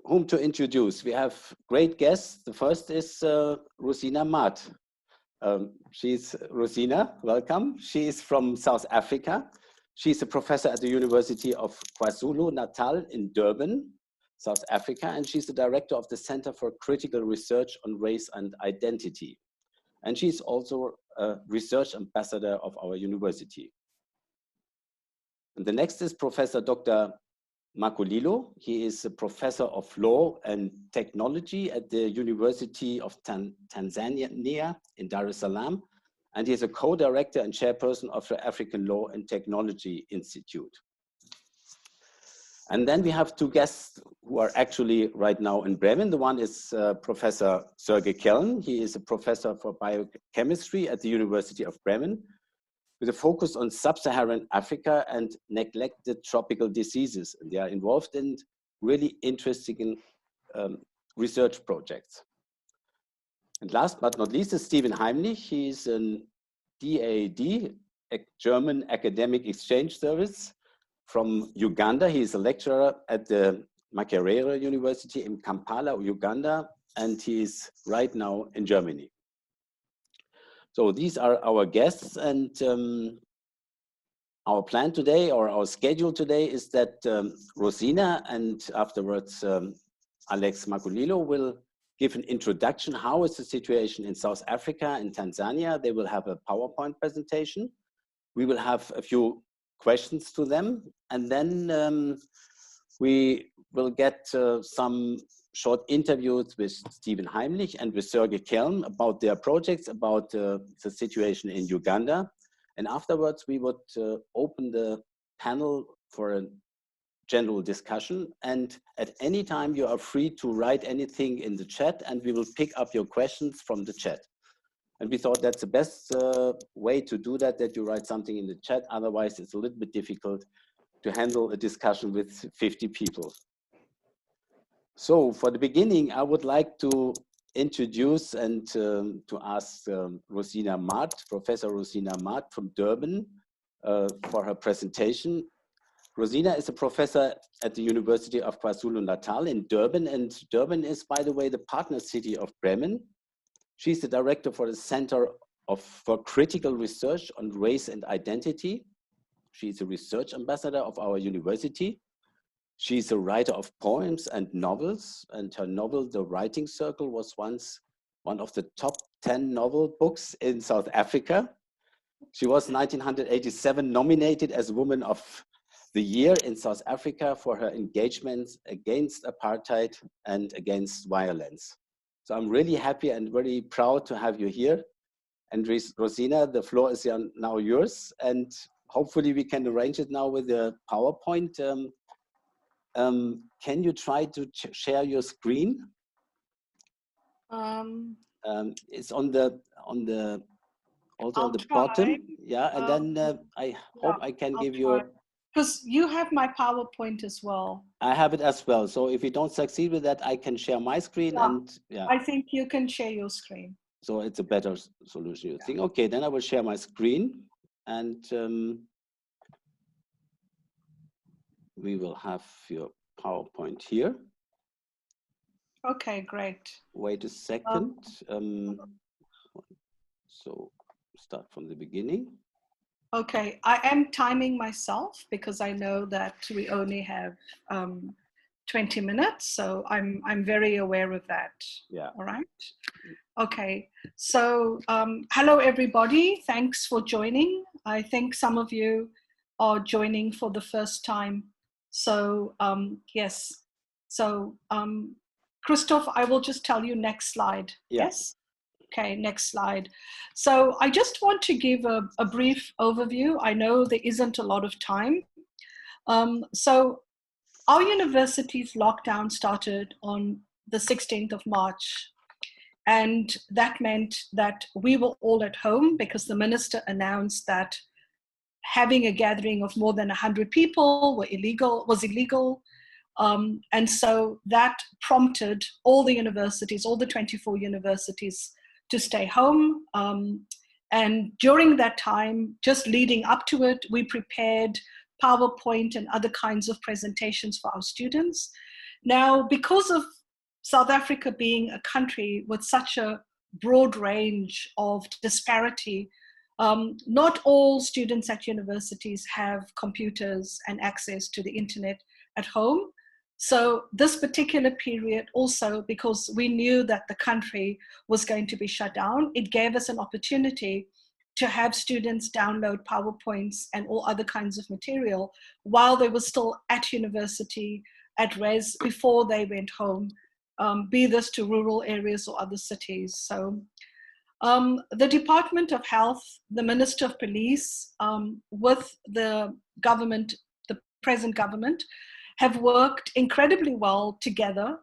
whom to introduce. We have great guests. The first is Rozena Maart. She's Rozena, welcome. She is from South Africa. She's a professor at the University of KwaZulu Natal in Durban, South Africa, and she's the director of the Center for Critical Research on Race and Identity. And she's also a research ambassador of our university. And the next is Professor Dr. Makulilo. He is a professor of law and technology at the University of Tanzania in Dar es Salaam. And he is a co-director and chairperson of the African Law and Technology Institute. And then we have two guests who are actually right now in Bremen. The one is Professor Sergej Kelm. He is a professor for biochemistry at the University of Bremen with a focus on sub-Saharan Africa and neglected tropical diseases. And they are involved in really interesting research projects. And last but not least is Stephen Heimlich. He's an DAAD, a German Academic Exchange Service from Uganda. He is a lecturer at the Makerere University in Kampala, Uganda, and he is right now in Germany. So these are our guests, and our plan today, or our schedule today, is that Rozena and afterwards Alex Makulilo will give an introduction. How is the situation in South Africa and Tanzania? They will have a PowerPoint presentation. We will have a few questions to them, and then we will get some short interviews with Stephen Heimlich and with Sergej Kelm about their projects, about the situation in Uganda. And afterwards, we would open the panel for a general discussion. And at any time, you are free to write anything in the chat, and we will pick up your questions from the chat. And we thought that's the best way to do that, that you write something in the chat. Otherwise, it's a little bit difficult to handle a discussion with 50 people. So for the beginning, I would like to introduce and to ask Rozena Maart, Professor Rozena Maart from Durban for her presentation. Rozena is a professor at the University of KwaZulu Natal in Durban, and Durban is, by the way, the partner city of Bremen. She's the director for the Center for Critical Research on Race and Identity. She's a research ambassador of our university. She's a writer of poems and novels, and her novel, The Writing Circle, was once one of the top 10 novel books in South Africa. She was 1987 nominated as Woman of the Year in South Africa for her engagements against apartheid and against violence. So I'm really happy and very proud to have you here. And Rozena, the floor is now yours, and hopefully we can arrange it now with the PowerPoint. Can you try to share your screen? It's on the bottom. Yeah, and then I hope I can give you. Because you have my PowerPoint as well. I have it as well. So if you don't succeed with that, I can share my screen. Yeah, and yeah. I think you can share your screen. So it's a better solution, you think? Okay, then I will share my screen, and we will have your PowerPoint here. Okay, great. Wait a second. So start from the beginning. Okay, I am timing myself because I know that we only have 20 minutes, so I'm very aware of that. Yeah. All right. Okay, so hello everybody. Thanks for joining. I think some of you are joining for the first time. So yes. So Christoph, I will just tell you next slide. Yeah. Yes. Okay, next slide. So I just want to give a brief overview. I know there isn't a lot of time. So our university's lockdown started on the 16th of March. And that meant that we were all at home because the minister announced that having a gathering of more than 100 people was illegal. And so that prompted all the universities, all the 24 universities, to stay home. And during that time, just leading up to it, we prepared PowerPoint and other kinds of presentations for our students. Now, because of South Africa being a country with such a broad range of disparity, not all students at universities have computers and access to the internet at home. So this particular period also, because we knew that the country was going to be shut down, it gave us an opportunity to have students download PowerPoints and all other kinds of material while they were still at university, at res, before they went home, be this to rural areas or other cities. So the Department of Health, the Minister of Police, with the government, the present government, have worked incredibly well together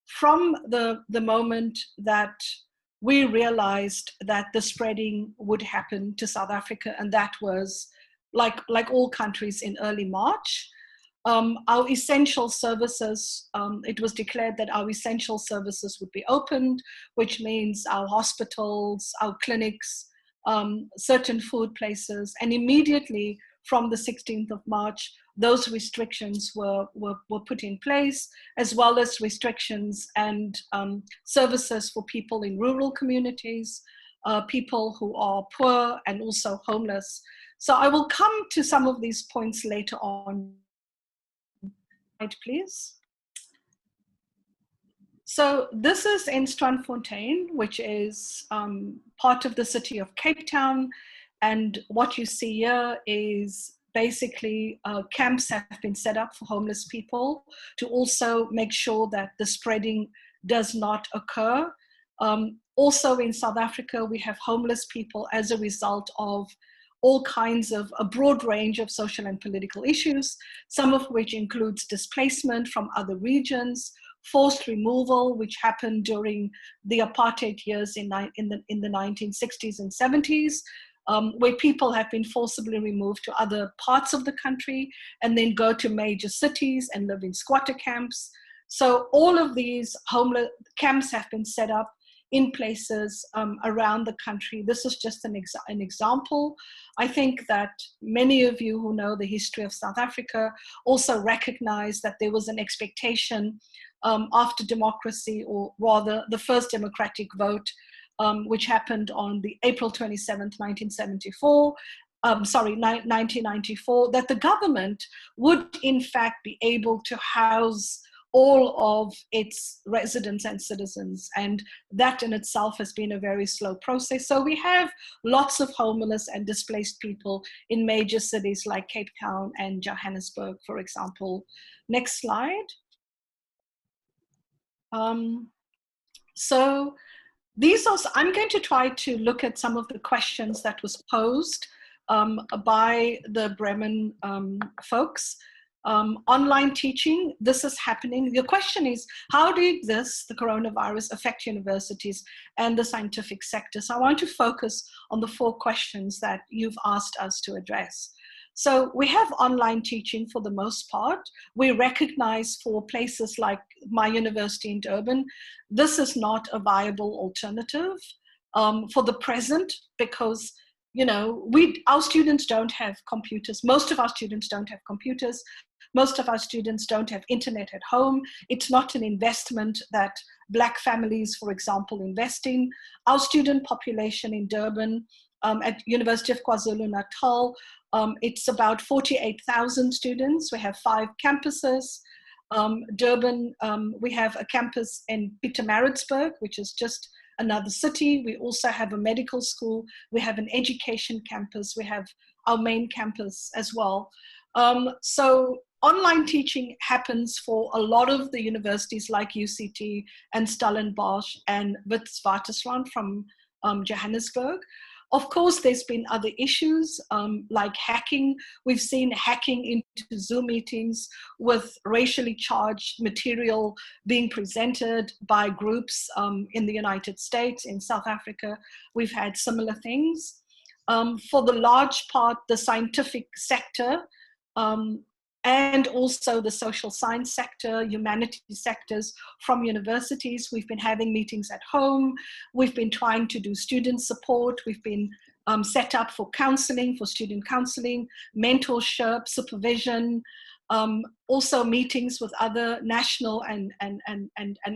from the moment that we realized that the spreading would happen to South Africa, and that was like all countries in early March. Our essential services, it was declared that our essential services would be opened, which means our hospitals, our clinics, certain food places, and immediately from the 16th of March, those restrictions were put in place, as well as restrictions and services for people in rural communities, people who are poor and also homeless. So I will come to some of these points later on. Please. So this is in Strandfontein, which is part of the city of Cape Town. And what you see here is basically camps have been set up for homeless people to also make sure that the spreading does not occur. Also in South Africa, we have homeless people as a result of all kinds of a broad range of social and political issues, some of which includes displacement from other regions, forced removal, which happened during the apartheid years in the 1960s and 70s, where people have been forcibly removed to other parts of the country and then go to major cities and live in squatter camps. So all of these homeless camps have been set up in places around the country. This is just an example. I think that many of you who know the history of South Africa also recognize that there was an expectation after democracy, or rather the first democratic vote, which happened on the April 27th, 1994, 1994, that the government would in fact be able to house all of its residents and citizens. And that in itself has been a very slow process. So we have lots of homeless and displaced people in major cities like Cape Town and Johannesburg, for example. Next slide. So these are, I'm going to try to look at some of the questions that was posed by the Bremen folks. Online teaching, this is happening. The question is, how did this, the coronavirus, affect universities and the scientific sector? So I want to focus on the 4 questions that you've asked us to address. So we have online teaching for the most part. We recognize for places like my university in Durban, this is not a viable alternative for the present, because our students don't have computers. Most of our students don't have computers. Most of our students don't have internet at home. It's not an investment that Black families, for example, invest in. Our student population in Durban at University of KwaZulu-Natal, it's about 48,000 students. We have 5 campuses. Durban, we have a campus in Pietermaritzburg, which is just another city. We also have a medical school. We have an education campus. We have our main campus as well. So online teaching happens for a lot of the universities like UCT and Stellenbosch and Witwatersrand from Johannesburg. Of course, there's been other issues like hacking. We've seen hacking into Zoom meetings with racially charged material being presented by groups in the United States, in South Africa. We've had similar things. For the large part, the scientific sector and also the social science sector, humanities sectors from universities. We've been having meetings at home. We've been trying to do student support. We've been set up for counseling, for student counseling, mentorship, supervision. Also meetings with other national and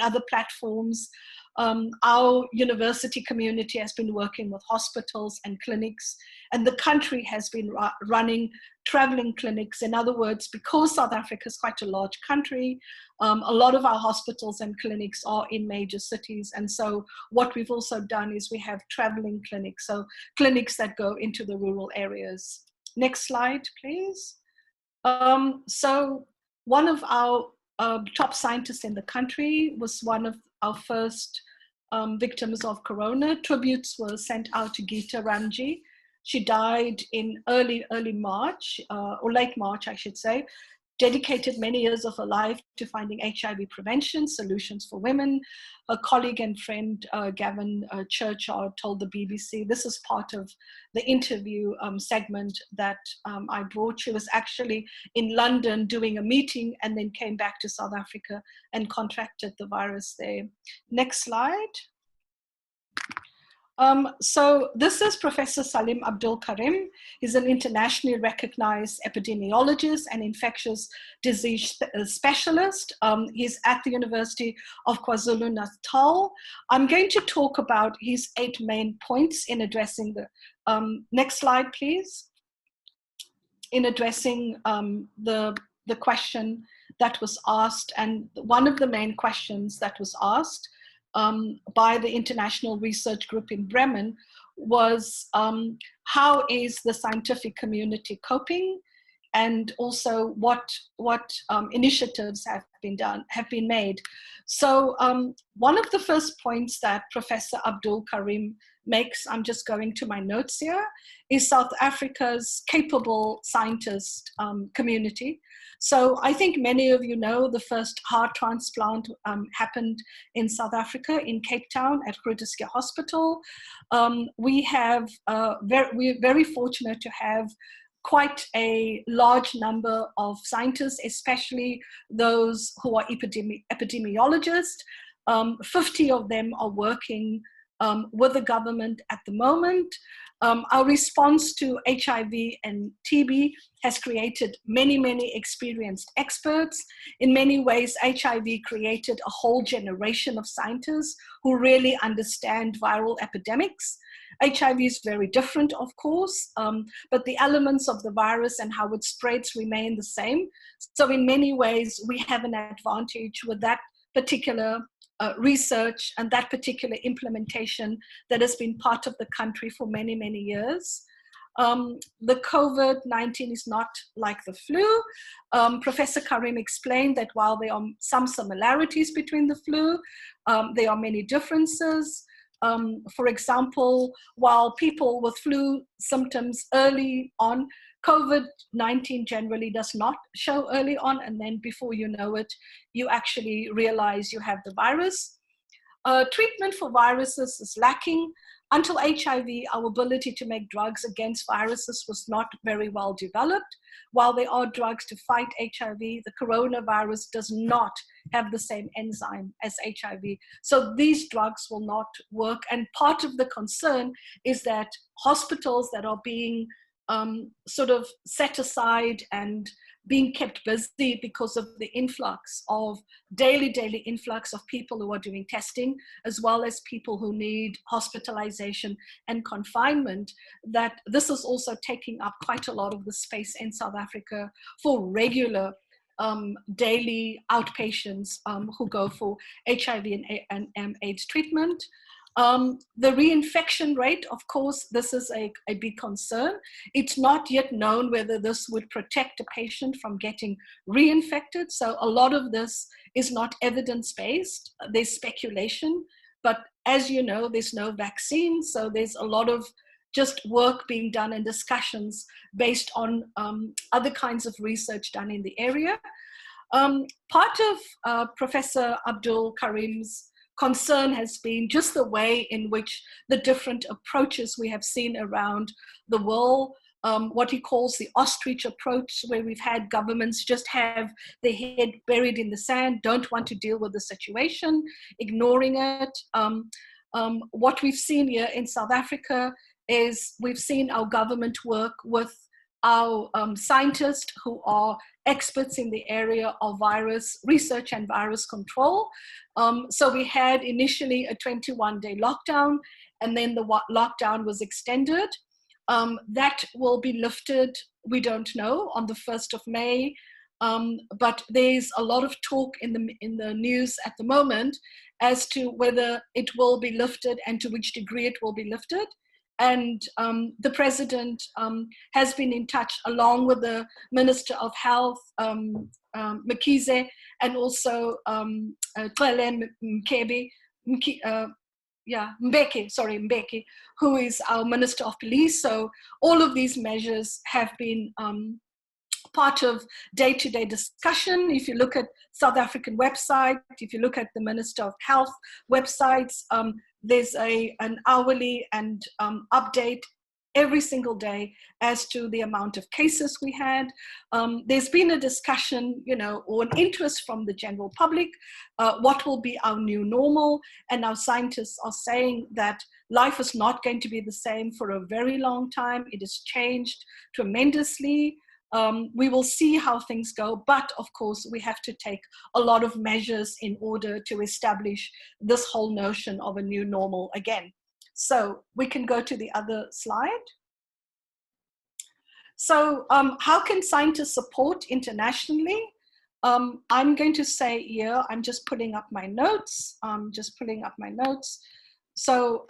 other platforms. Our university community has been working with hospitals and clinics, and the country has been running traveling clinics. In other words, because South Africa is quite a large country, a lot of our hospitals and clinics are in major cities. And so what we've also done is we have traveling clinics, so clinics that go into the rural areas. Next slide, please. So one of our top scientists in the country was one of our first victims of corona. Tributes were sent out to Geeta Ramji. She died in early March, or late March, I should say. Dedicated many years of her life to finding HIV prevention solutions for women. Her colleague and friend, Gavin Churchard, told the BBC, this is part of the interview segment that I brought. She was actually in London doing a meeting and then came back to South Africa and contracted the virus there. Next slide. So this is Professor Salim Abdul Karim. He's an internationally recognized epidemiologist and infectious disease specialist. He's at the University of KwaZulu Natal. I'm going to talk about his 8 main points in addressing the, next slide, please. In addressing the question that was asked, and one of the main questions that was asked by the international research group in Bremen was how is the scientific community coping, and also what initiatives have been made. So one of the first points that Professor Abdul Karim makes, I'm just going to my notes here, is South Africa's capable scientist community. So I think many of you know the first heart transplant happened in South Africa, in Cape Town at Groote Schuur Hospital. We're very fortunate to have quite a large number of scientists, especially those who are epidemiologists. 50 of them are working with the government at the moment. Our response to HIV and TB has created many, many experienced experts. In many ways, HIV created a whole generation of scientists who really understand viral epidemics. HIV is very different, of course, but the elements of the virus and how it spreads remain the same. So in many ways, we have an advantage with that particular research and that particular implementation that has been part of the country for many, many years. The COVID-19 is not like the flu. Professor Karim explained that while there are some similarities between the flu, there are many differences. For example, while people with flu symptoms early on, COVID-19 generally does not show early on, and then before you know it, you actually realize you have the virus. Treatment for viruses is lacking. Until HIV, our ability to make drugs against viruses was not very well developed. While there are drugs to fight HIV, the coronavirus does not have the same enzyme as HIV. So these drugs will not work. And part of the concern is that hospitals that are being sort of set aside and being kept busy because of the influx of daily influx of people who are doing testing, as well as people who need hospitalization and confinement, that this is also taking up quite a lot of the space in South Africa for regular daily outpatients who go for HIV and AIDS treatment. The reinfection rate, of course, this is a big concern. It's not yet known whether this would protect a patient from getting reinfected. So a lot of this is not evidence-based. There's speculation, but as you know, there's no vaccine. So there's a lot of just work being done and discussions based on other kinds of research done in the area. Part of Professor Abdul Karim's concern has been just the way in which the different approaches we have seen around the world, what he calls the ostrich approach, where we've had governments just have their head buried in the sand, don't want to deal with the situation, ignoring it. What we've seen here in South Africa is we've seen our government work with our scientists who are experts in the area of virus research and virus control. So we had initially a 21-day lockdown, and then the lockdown was extended. That will be lifted, we don't know, on the 1st of May. But there's a lot of talk in the news at the moment as to whether it will be lifted and to which degree it will be lifted. And the president has been in touch along with the Minister of Health, Mkhize, and also Mbeki, who is our Minister of Police. So all of these measures have been part of day-to-day discussion. If you look at South African website, if you look at the Minister of Health websites, there's an hourly and update every single day as to the amount of cases we had. There's been a discussion, or an interest from the general public, what will be our new normal, and our scientists are saying that life is not going to be the same for a very long time. It has changed tremendously. We will see how things go, but of course we have to take a lot of measures in order to establish this whole notion of a new normal again. So we can go to the other slide. So how can scientists support internationally? I'm going to say here, I'm just pulling up my notes. So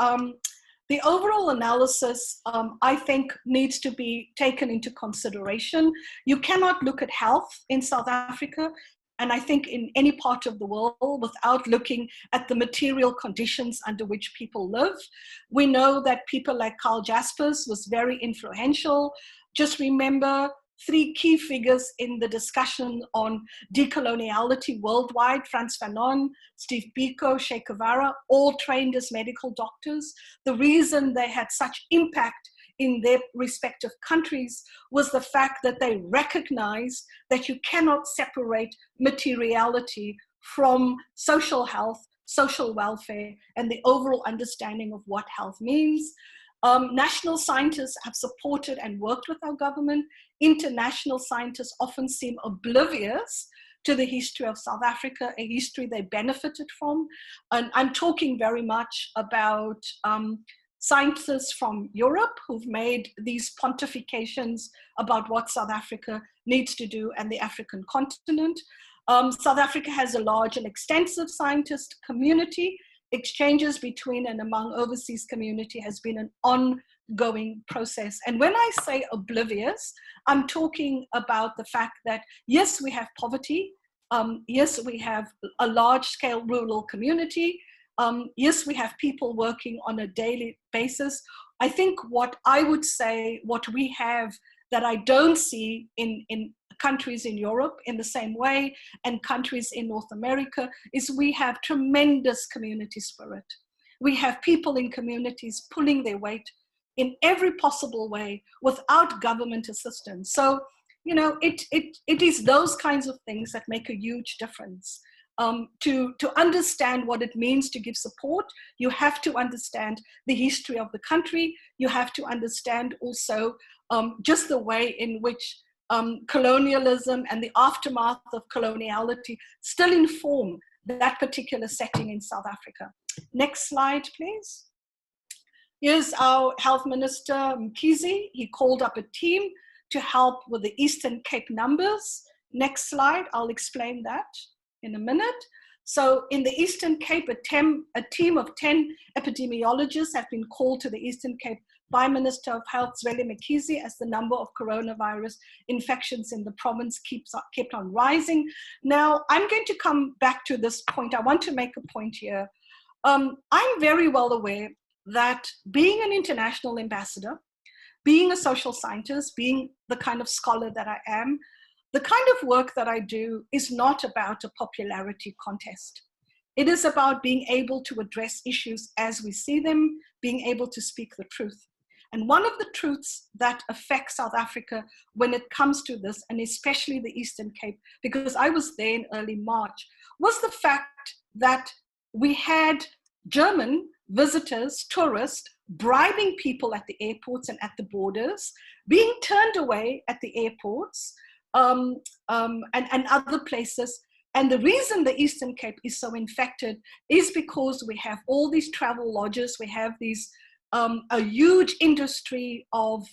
the overall analysis, I think, needs to be taken into consideration. You cannot look at health in South Africa, and I think in any part of the world, without looking at the material conditions under which people live. We know that people like Karl Jaspers was very influential. Just remember 3 key figures in the discussion on decoloniality worldwide: Frantz Fanon, Steve Biko, Che Guevara, all trained as medical doctors. The reason they had such impact in their respective countries was the fact that they recognized that you cannot separate materiality from social health, social welfare, and the overall understanding of what health means. National scientists have supported and worked with our government. International scientists often seem oblivious to the history of South Africa, a history they benefited from. And I'm talking very much about scientists from Europe who've made these pontifications about what South Africa needs to do and the African continent. South Africa has a large and extensive scientist community. Exchanges between and among overseas community has been an ongoing process. And when I say oblivious, I'm talking about the fact that, yes, we have poverty. Yes, we have a large-scale rural community. Yes, we have people working on a daily basis. I think what I would say, what we have that I don't see in countries in Europe in the same way and countries in North America, is we have tremendous community spirit. We have people in communities pulling their weight in every possible way without government assistance. So, it is those kinds of things that make a huge difference. To understand what it means to give support, you have to understand the history of the country. You have to understand also just the way in which colonialism and the aftermath of coloniality still inform that particular setting in South Africa. Next slide, please. Here's our Health Minister, Mkhize. He called up a team to help with the Eastern Cape numbers. Next slide, I'll explain that in a minute. So in the Eastern Cape, a team of 10 epidemiologists have been called to the Eastern Cape by Minister of Health, Zweli Mkhize, as the number of coronavirus infections in the province kept on rising. Now, I'm going to come back to this point. I want to make a point here. I'm very well aware that being an international ambassador, being a social scientist, being the kind of scholar that I am, the kind of work that I do is not about a popularity contest. It is about being able to address issues as we see them, being able to speak the truth. And one of the truths that affect South Africa when it comes to this, and especially the Eastern Cape, because I was there in early March, was the fact that we had German visitors, tourists, bribing people at the airports and at the borders, being turned away at the airports and other places. And the reason the Eastern Cape is so infected is because we have all these travel lodges, we have these a huge industry of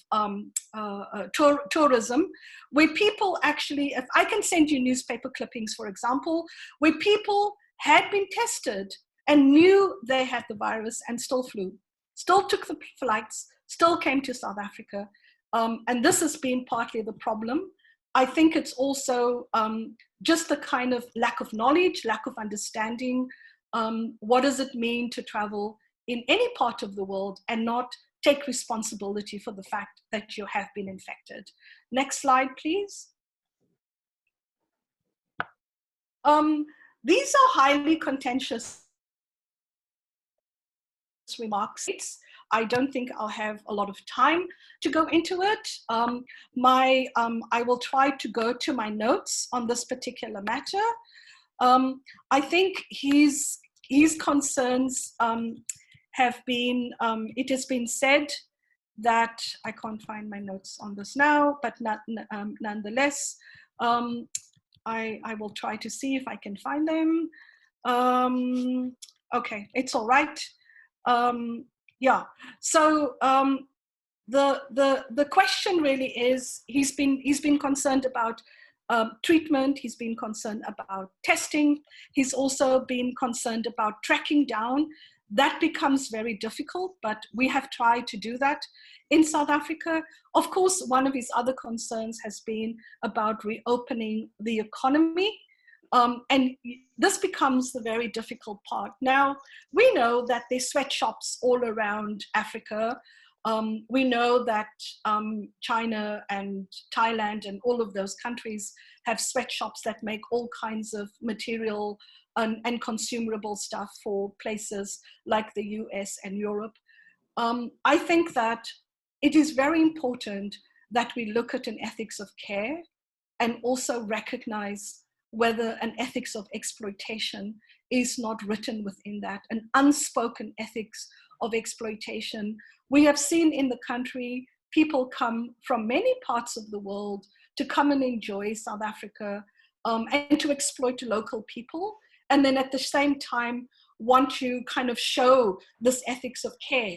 tourism, where people actually, if I can send you newspaper clippings, for example, where people had been tested and knew they had the virus and still flew, still took the flights, still came to South Africa. And this has been partly the problem. I think it's also just the kind of lack of knowledge, lack of understanding. What does it mean to travel in any part of the world and not take responsibility for the fact that you have been infected? Next slide, please. These are highly contentious remarks. I don't think I'll have a lot of time to go into it. I will try to go to my notes on this particular matter. I think his concerns have been, it has been said that, I can't find my notes on this now, but nonetheless, I will try to see if I can find them. Okay, it's all right. Yeah, so the question really is, he's been concerned about treatment, he's been concerned about testing, he's also been concerned about tracking down. That becomes very difficult, but we have tried to do that in South Africa. Of course, one of his other concerns has been about reopening the economy. And this becomes the very difficult part. Now, we know that there's sweatshops all around Africa. We know that China and Thailand and all of those countries have sweatshops that make all kinds of material and consumable stuff for places like the US and Europe. I think that it is very important that we look at an ethics of care and also recognize whether an ethics of exploitation is not written within that, an unspoken ethics of exploitation. We have seen in the country people come from many parts of the world to come and enjoy South Africa and to exploit local people, and then at the same time want to kind of show this ethics of care.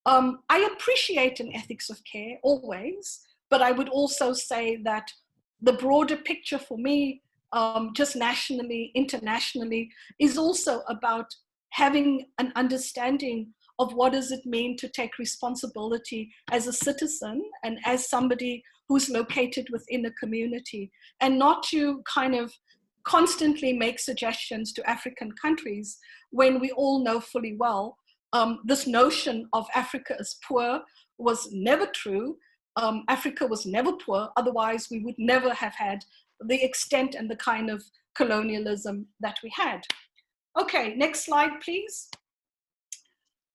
I appreciate an ethics of care always, but I would also say that the broader picture for me, just nationally, internationally, is also about having an understanding of what does it mean to take responsibility as a citizen and as somebody who's located within a community, and not to kind of constantly make suggestions to African countries when we all know fully well this notion of Africa as poor was never true. Africa was never poor, otherwise we would never have had the extent and the kind of colonialism that we had. Okay, next slide, please.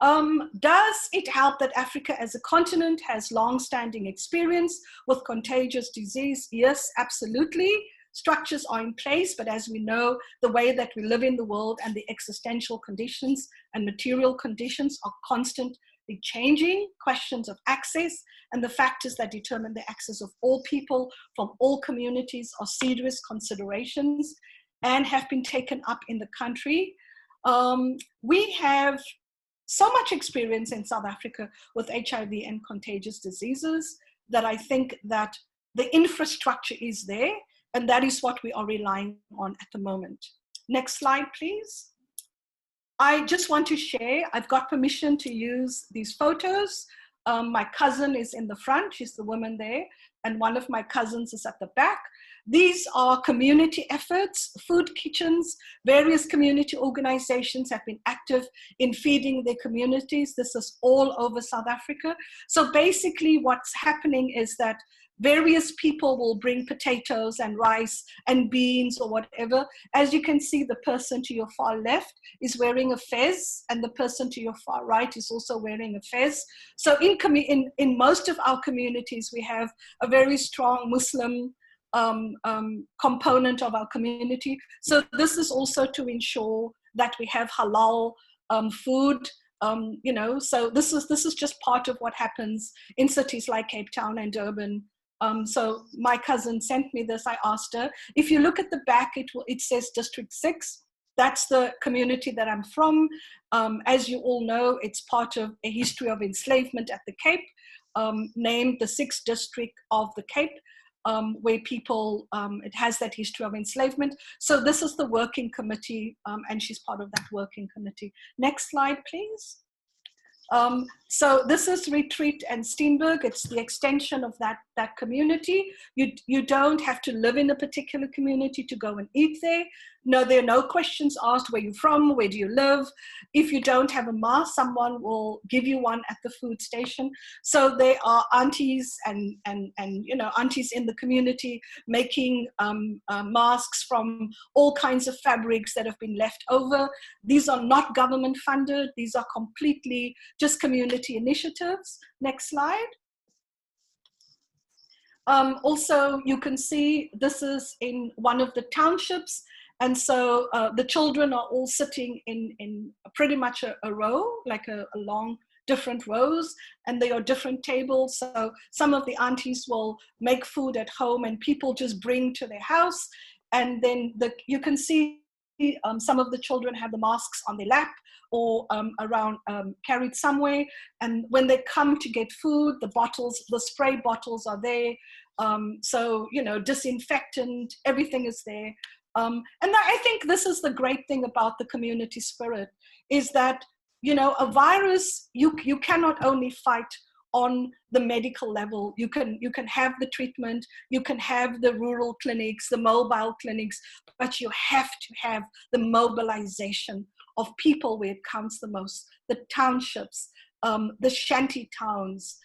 Does it help that Africa as a continent has long-standing experience with contagious disease? Yes, absolutely. Structures are in place, but as we know, the way that we live in the world and the existential conditions and material conditions are constantly changing. Questions of access and the factors that determine the access of all people from all communities are serious considerations and have been taken up in the country. We have so much experience in South Africa with HIV and contagious diseases that I think that the infrastructure is there, and that is what we are relying on at the moment. Next slide, please. I just want to share, I've got permission to use these photos. My cousin is in the front, she's the woman there, and one of my cousins is at the back. These are community efforts, food kitchens. Various community organizations have been active in feeding their communities. This is all over South Africa. So basically what's happening is that various people will bring potatoes and rice and beans or whatever. As you can see, the person to your far left is wearing a fez, and the person to your far right is also wearing a fez. So in most of our communities, we have a very strong Muslim component of our community. So this is also to ensure that we have halal food You know, so this is just part of what happens in cities like Cape Town and Durban. So my cousin sent me this. I asked her, if you look at the back, it says District 6. That's the community that I'm from. As you all know, it's part of a history of enslavement at the Cape, named the 6th District of the Cape, where people, it has that history of enslavement. So this is the working committee, and she's part of that working committee. Next slide, please. So this is Retreat and Steenberg. It's the extension of that community. You don't have to live in a particular community to go and eat there. No, there are no questions asked. Where are you from? Where do you live? If you don't have a mask, someone will give you one at the food station. So there are aunties and you know, aunties in the community making masks from all kinds of fabrics that have been left over. These are not government funded. These are completely just community initiatives. Next slide. Also, you can see this is in one of the townships. And so the children are all sitting in pretty much a row, like a long, different rows, and they are different tables. So some of the aunties will make food at home and people just bring to their house. And then you can see some of the children have the masks on their lap or around, carried somewhere. And when they come to get food, the bottles, the spray bottles are there. So, you know, disinfectant, everything is there. And I think this is the great thing about the community spirit, is that, you know, a virus, you cannot only fight on the medical level. You can have the treatment, you can have the rural clinics, the mobile clinics, but you have to have the mobilization of people where it counts the most, the townships, the shanty towns.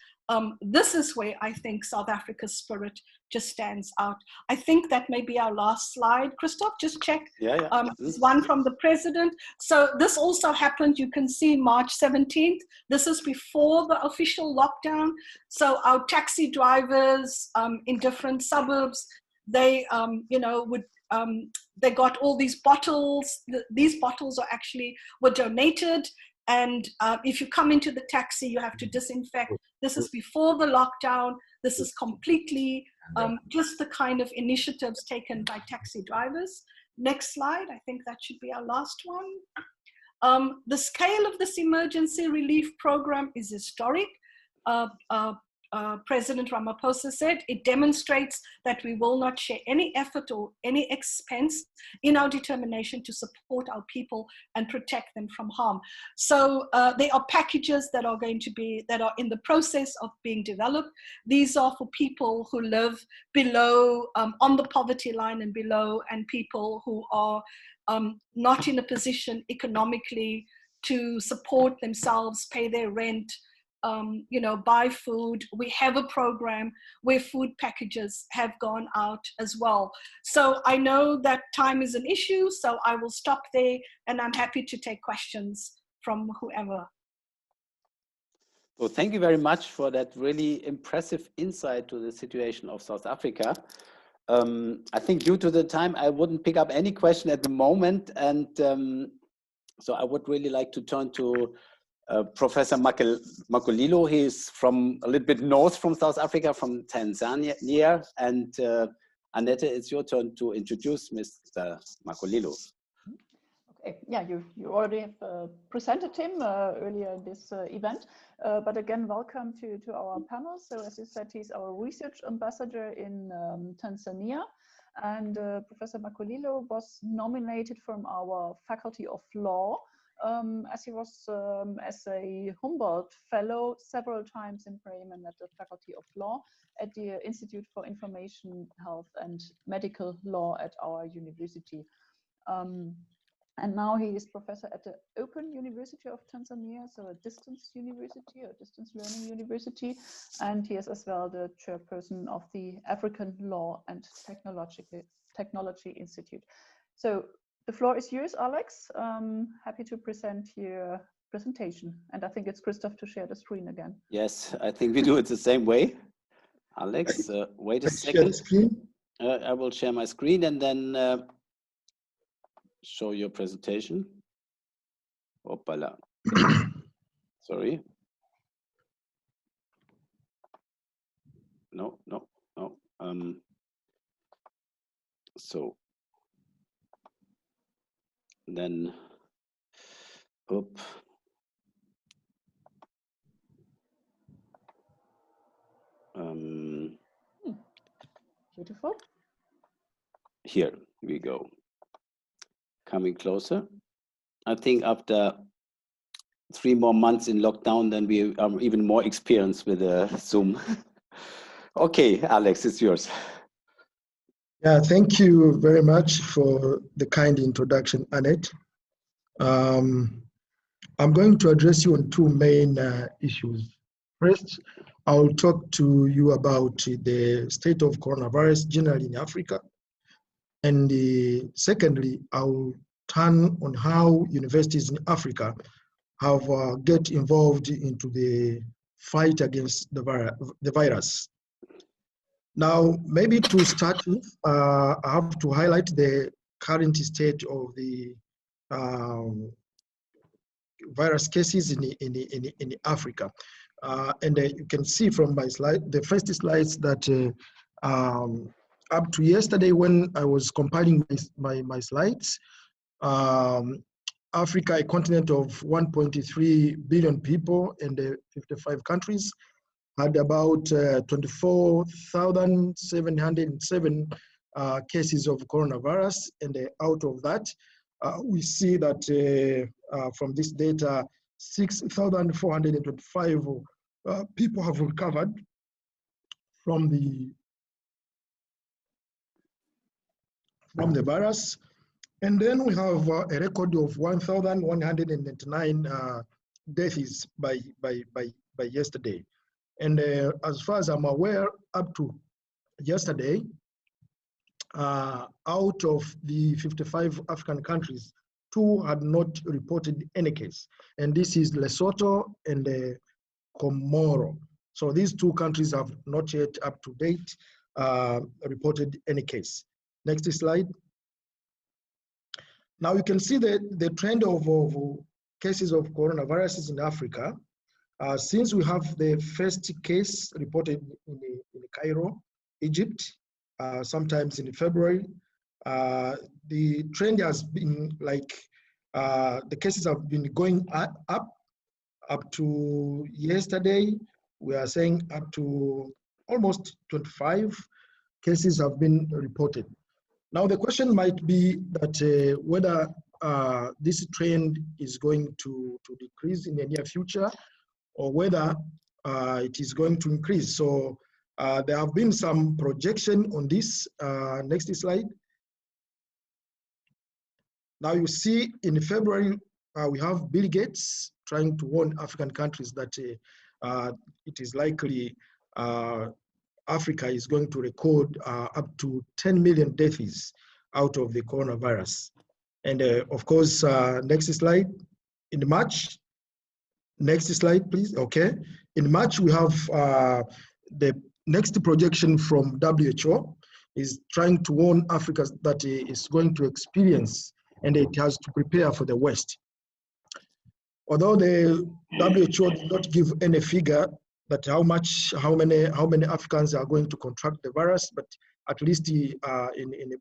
This is where I think South Africa's spirit just stands out. I think that may be our last slide. Christoph, just check. Yeah. There's one from the president. So this also happened, you can see March 17th. This is before the official lockdown. So our taxi drivers in different suburbs, they, you know, they got all these bottles. These bottles were donated. And if you come into the taxi, you have to disinfect. This is before the lockdown. This is completely just the kind of initiatives taken by taxi drivers. Next slide. I think that should be our last one. The scale of this emergency relief program is historic. President Ramaphosa said, it demonstrates that we will not share any effort or any expense in our determination to support our people and protect them from harm. So there are packages that are in the process of being developed. These are for people who live below, on the poverty line and below, and people who are not in a position economically to support themselves, pay their rent, you know, buy food. We have a program where food packages have gone out as well. So I know that time is an issue, so I will stop there, and I'm happy to take questions from whoever. So thank you very much for that really impressive insight to the situation of South Africa. I think due to the time, I wouldn't pick up any question at the moment. And so I would really like to turn to Professor Makulilo. He's from a little bit north from South Africa, from Tanzania. And Annette, it's your turn to introduce Mr. Makulilo. Okay, yeah, you already have presented him earlier in this event, but again, welcome to our panel. So as you said, he's our research ambassador in Tanzania, and Professor Makulilo was nominated from our Faculty of Law, as he was as a Humboldt Fellow several times in Bremen at the Faculty of Law at the Institute for Information Health and Medical Law at our university. And now he is professor at the Open University of Tanzania, so a distance university, a distance learning university. And he is as well the chairperson of the African Law and Technology Institute. So the floor is yours, Alex. Happy to present your presentation. And I think it's Christoph to share the screen again. Yes, I think we do it the same way. Alex, wait a second. I will share my screen and then show your presentation. Hoppala. Sorry. No. So then, oop. Beautiful. Here we go. Coming closer. I think after 3 more months in lockdown, then we are even more experienced with Zoom. Okay, Alex, it's yours. Yeah, thank you very much for the kind introduction, Annette. I'm going to address you on two main issues. First, I'll talk to you about the state of coronavirus generally in Africa. And secondly, I'll turn on how universities in Africa have get involved into the fight against the virus. Now, maybe to start with, I have to highlight the current state of the virus cases in Africa. And you can see from my slide, the first slides that up to yesterday when I was compiling my slides, Africa, a continent of 1.3 billion people and 55 countries, had about 24,707 cases of coronavirus. And out of that, we see that from this data, 6,425 people have recovered from the virus. And then we have a record of 1,199 deaths by yesterday. And as far as I'm aware, up to yesterday, out of the 55 African countries, 2 had not reported any case. And this is Lesotho and Comoro. So these 2 countries have not yet up to date reported any case. Next slide. Now you can see the trend of cases of coronaviruses in Africa. Since we have the first case reported in Cairo, Egypt, sometimes in February, the trend has been like the cases have been going up to yesterday. We are saying up to almost 25 cases have been reported. Now the question might be that whether this trend is going to decrease in the near future, or whether it is going to increase. So there have been some projection on this. Next slide. Now you see in February, we have Bill Gates trying to warn African countries that it is likely Africa is going to record up to 10 million deaths out of the coronavirus. And of course, next slide. In March, next slide, please. Okay. In March, we have the next projection from WHO is trying to warn Africa that it is going to experience and it has to prepare for the worst. Although the WHO did not give any figure that how many Africans are going to contract the virus, but at least in a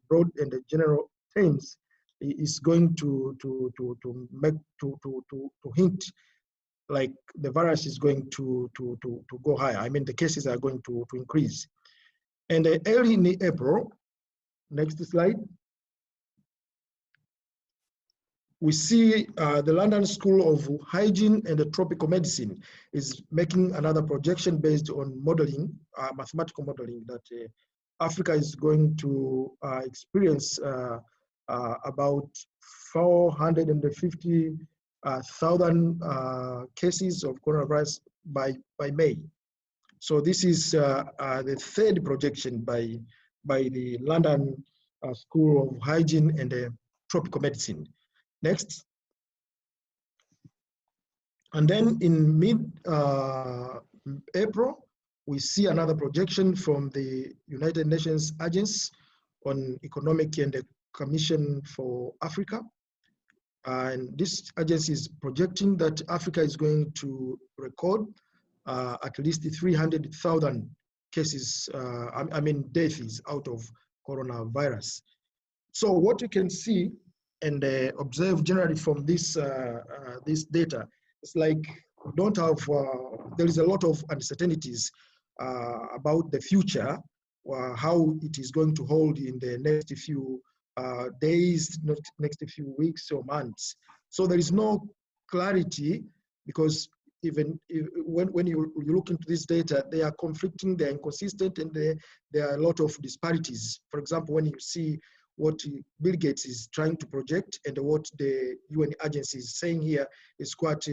broad and the general terms, is going to hint like the virus is going to go higher. I mean, the cases are going to increase. And early in April, next slide, we see the London School of Hygiene and Tropical Medicine is making another projection based on modeling, mathematical modeling, that Africa is going to experience about 450,000 cases of coronavirus by May. So this is the third projection by the London School of Hygiene and Tropical Medicine. Next. And then in mid-April, we see another projection from the United Nations Agency on Economic and Commission for Africa. And this agency is projecting that Africa is going to record at least 300,000 cases, deaths out of coronavirus. So what you can see and observe generally from this data, it's like don't have, there is a lot of uncertainties about the future, how it is going to hold in the next few days, next few weeks or months. So there is no clarity, because even when you look into this data, they are conflicting, they are inconsistent, and there are a lot of disparities. For example, when you see what Bill Gates is trying to project and what the UN agency is saying here is quite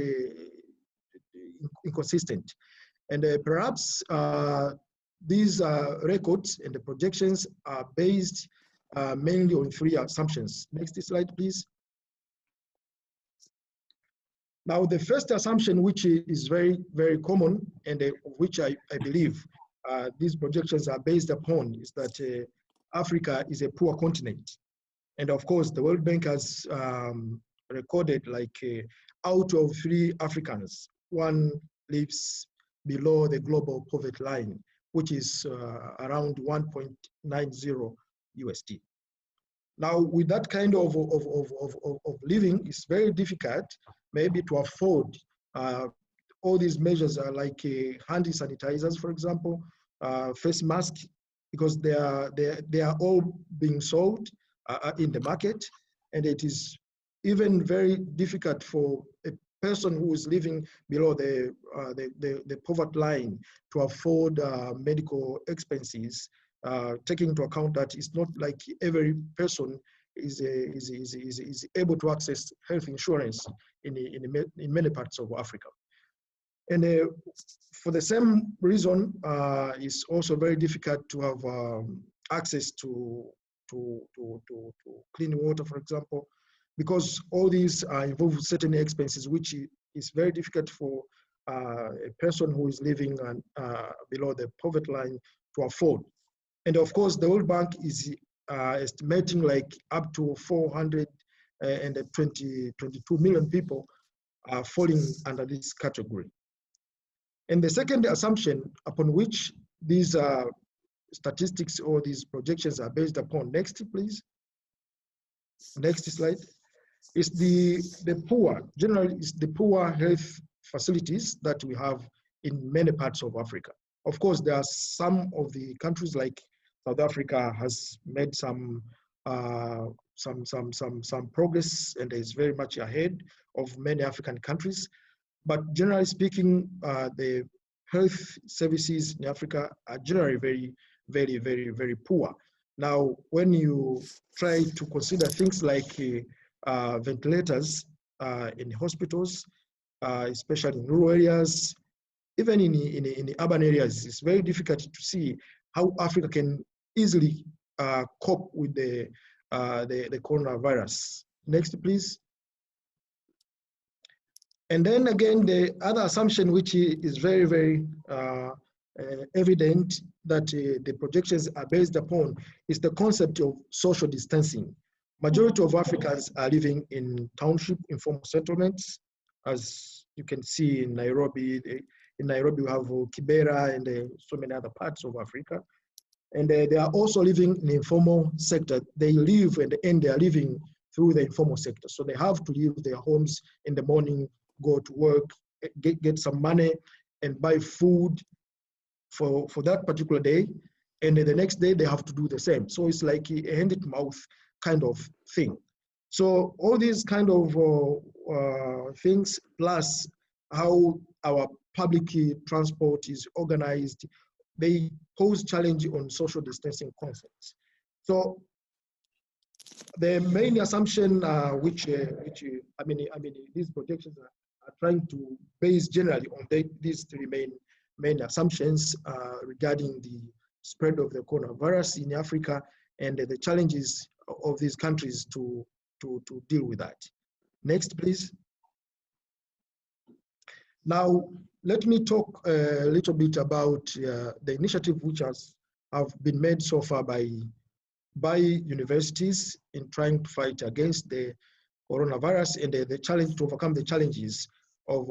inconsistent. And perhaps these records and the projections are based mainly on 3 assumptions. Next slide, please. Now, the first assumption, which is very, very common, and which I believe these projections are based upon, is that Africa is a poor continent. And of course, the World Bank has recorded like out of 3 Africans, 1 lives below the global poverty line, which is around 1.90 USD. Now, with that kind of living, it's very difficult maybe to afford all these measures are like handy sanitizers, for example, face masks, because they are all being sold in the market, and it is even very difficult for a person who is living below the poverty line to afford medical expenses, taking into account that it's not like every person is able to access health insurance in many parts of Africa. And for the same reason, it's also very difficult to have access to clean water, for example, because all these involve certain expenses, which is very difficult for a person who is living below the poverty line to afford. And of course, the World Bank is estimating like up to 422 million people are falling under this category. And the second assumption upon which these statistics or these projections are based upon, next please, next slide, is the poor, generally is the poor health facilities that we have in many parts of Africa. Of course, there are some of the countries like South Africa has made some progress and is very much ahead of many African countries. But generally speaking, the health services in Africa are generally very, very, very, very poor. Now, when you try to consider things like ventilators in hospitals, especially in rural areas, even in the urban areas, it's very difficult to see how Africa can easily cope with the coronavirus. Next, please. And then again, the other assumption, which is very, very evident that the projections are based upon, is the concept of social distancing. Majority of Africans are living in township informal settlements, as you can see in Nairobi. In Nairobi, we have Kibera and so many other parts of Africa. And they are also living in the informal sector. They live and they are living through the informal sector. So they have to leave their homes in the morning, go to work, get some money and buy food for that particular day. And then the next day they have to do the same. So it's like a hand-to-mouth kind of thing. So all these kind of things, plus how our public transport is organized, they pose challenge on social distancing concepts. So the main assumption, which these projections are trying to base generally on these 3 main assumptions regarding the spread of the coronavirus in Africa and the challenges of these countries to deal with that. Next, please. Now, let me talk a little bit about the initiative which have been made so far by universities in trying to fight against the coronavirus and the challenge to overcome the challenges of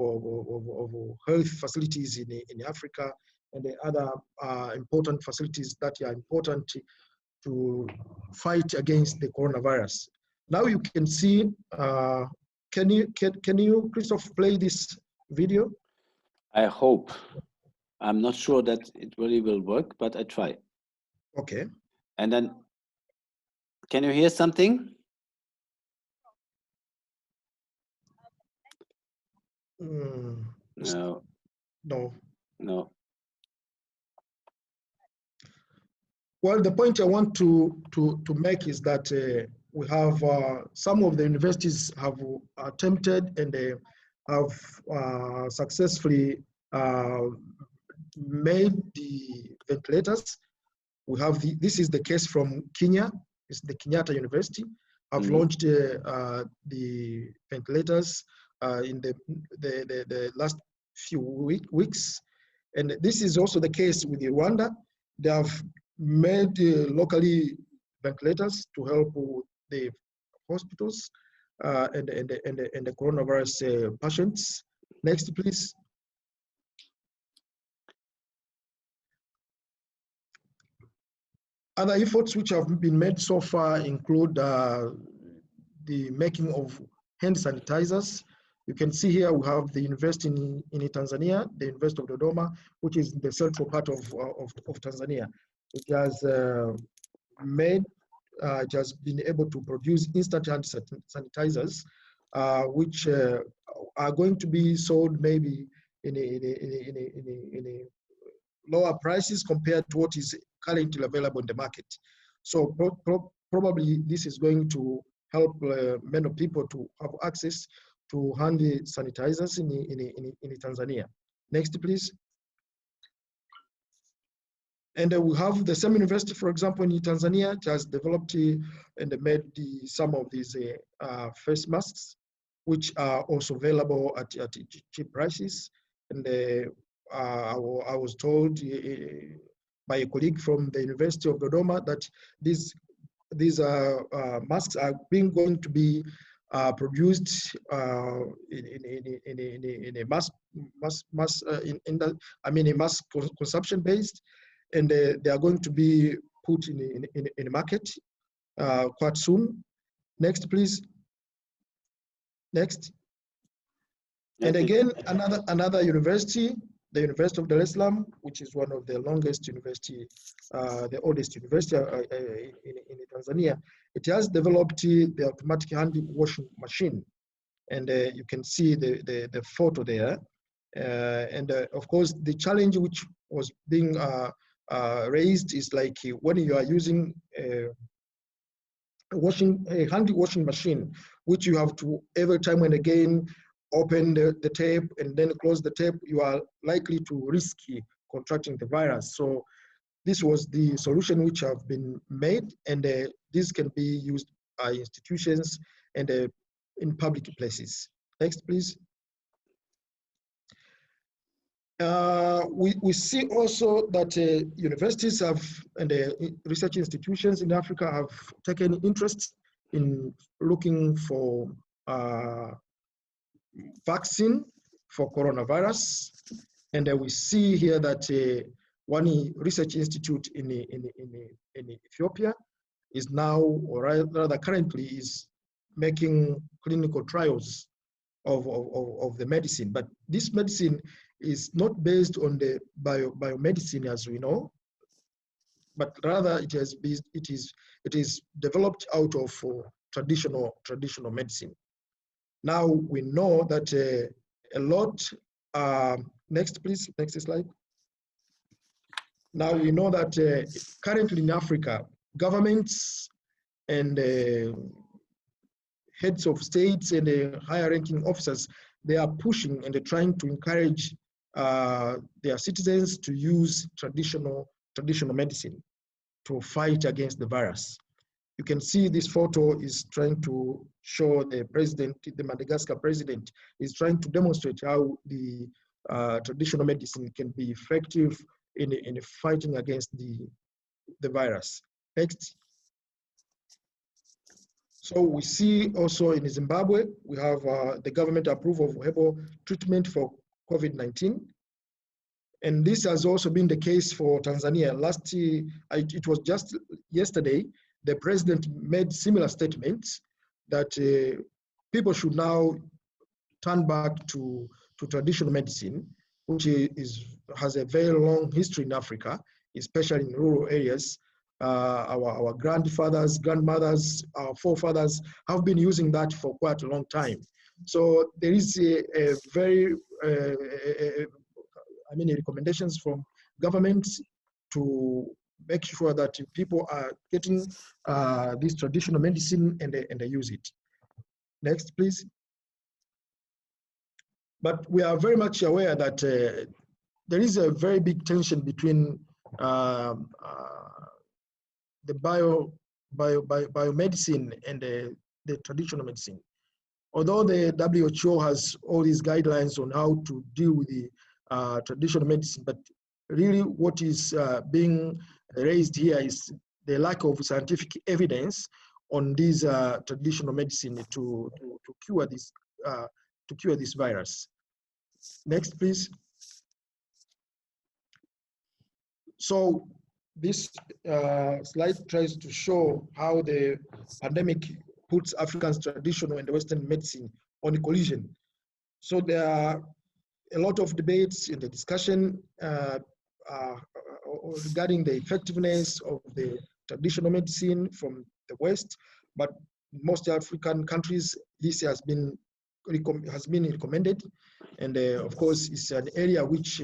health facilities in Africa and the other important facilities that are important to fight against the coronavirus. Now you can see, can you, Christoph, play this video? I hope. I'm not sure that it really will work, but I try. Okay. And then, can you hear something? No. No. No. Well, the point I want to make is that we have some of the universities have attempted and they have successfully made the ventilators. We have this is the case from Kenya. It's the Kenyatta University have launched the ventilators in the last few weeks, and this is also the case with Rwanda. They have made locally ventilators to help the hospitals and the coronavirus patients. Next, please. Other efforts which have been made so far include the making of hand sanitizers. You can see here we have the university in Tanzania, the University of Dodoma, which is the central part of Tanzania. It has it has been able to produce instant hand sanitizers, which are going to be sold maybe in a lower prices compared to what is currently available in the market. So probably this is going to help many people to have access to hand sanitizers in Tanzania. Next, please. And we have the same university, for example, in Tanzania, it has developed and made some of these face masks, which are also available at cheap prices. And I was told by a colleague from the University of Dodoma that these masks are going to be produced in a mass consumption based, and they are going to be put in a market quite soon. Next, please. Next. And again, another university, the University of Salaam, which is one of the longest university, the oldest university in Tanzania. It has developed the automatic hand washing machine, and you can see the photo there. And of course, the challenge which was being raised is like when you are using a hand washing machine, which you have to every time and again open the tape and then close the tape, you are likely to risk contracting the virus. So this was the solution which have been made, and this can be used by institutions and in public places. Next, please. We see also that universities have and research institutions in Africa have taken interest in looking for vaccine for coronavirus, and we see here that one research institute in Ethiopia is now, or rather currently, is making clinical trials of the medicine. But this medicine is not based on the biomedicine as we know, but rather it is developed out of traditional medicine. Now we know that a lot. Next, please. Next slide. Now we know that currently in Africa, governments and heads of states and higher-ranking officers, they are pushing and they're trying to encourage their citizens to use traditional medicine to fight against the virus. You can see this photo is trying to show the president, the Madagascar president, is trying to demonstrate how the traditional medicine can be effective in fighting against the virus. Next. So we see also in Zimbabwe, we have the government approval of herbal treatment for COVID-19. And this has also been the case for Tanzania. It was just yesterday, the president made similar statements that people should now turn back to traditional medicine, which has a very long history in Africa, especially in rural areas. Our grandfathers, grandmothers, our forefathers have been using that for quite a long time. So there is a very, recommendations from governments to make sure that people are getting this traditional medicine and they use it. Next, please. But we are very much aware that there is a very big tension between the biomedicine and the traditional medicine. Although the WHO has all these guidelines on how to deal with the traditional medicine, but really what is being raised here is the lack of scientific evidence on these traditional medicine to cure this virus. Next, please. So this slide tries to show how the pandemic puts Africa's traditional and Western medicine on a collision. So there are a lot of debates in the discussion regarding the effectiveness of the traditional medicine from the West, but most African countries, this has been recommended, and of course, it's an area which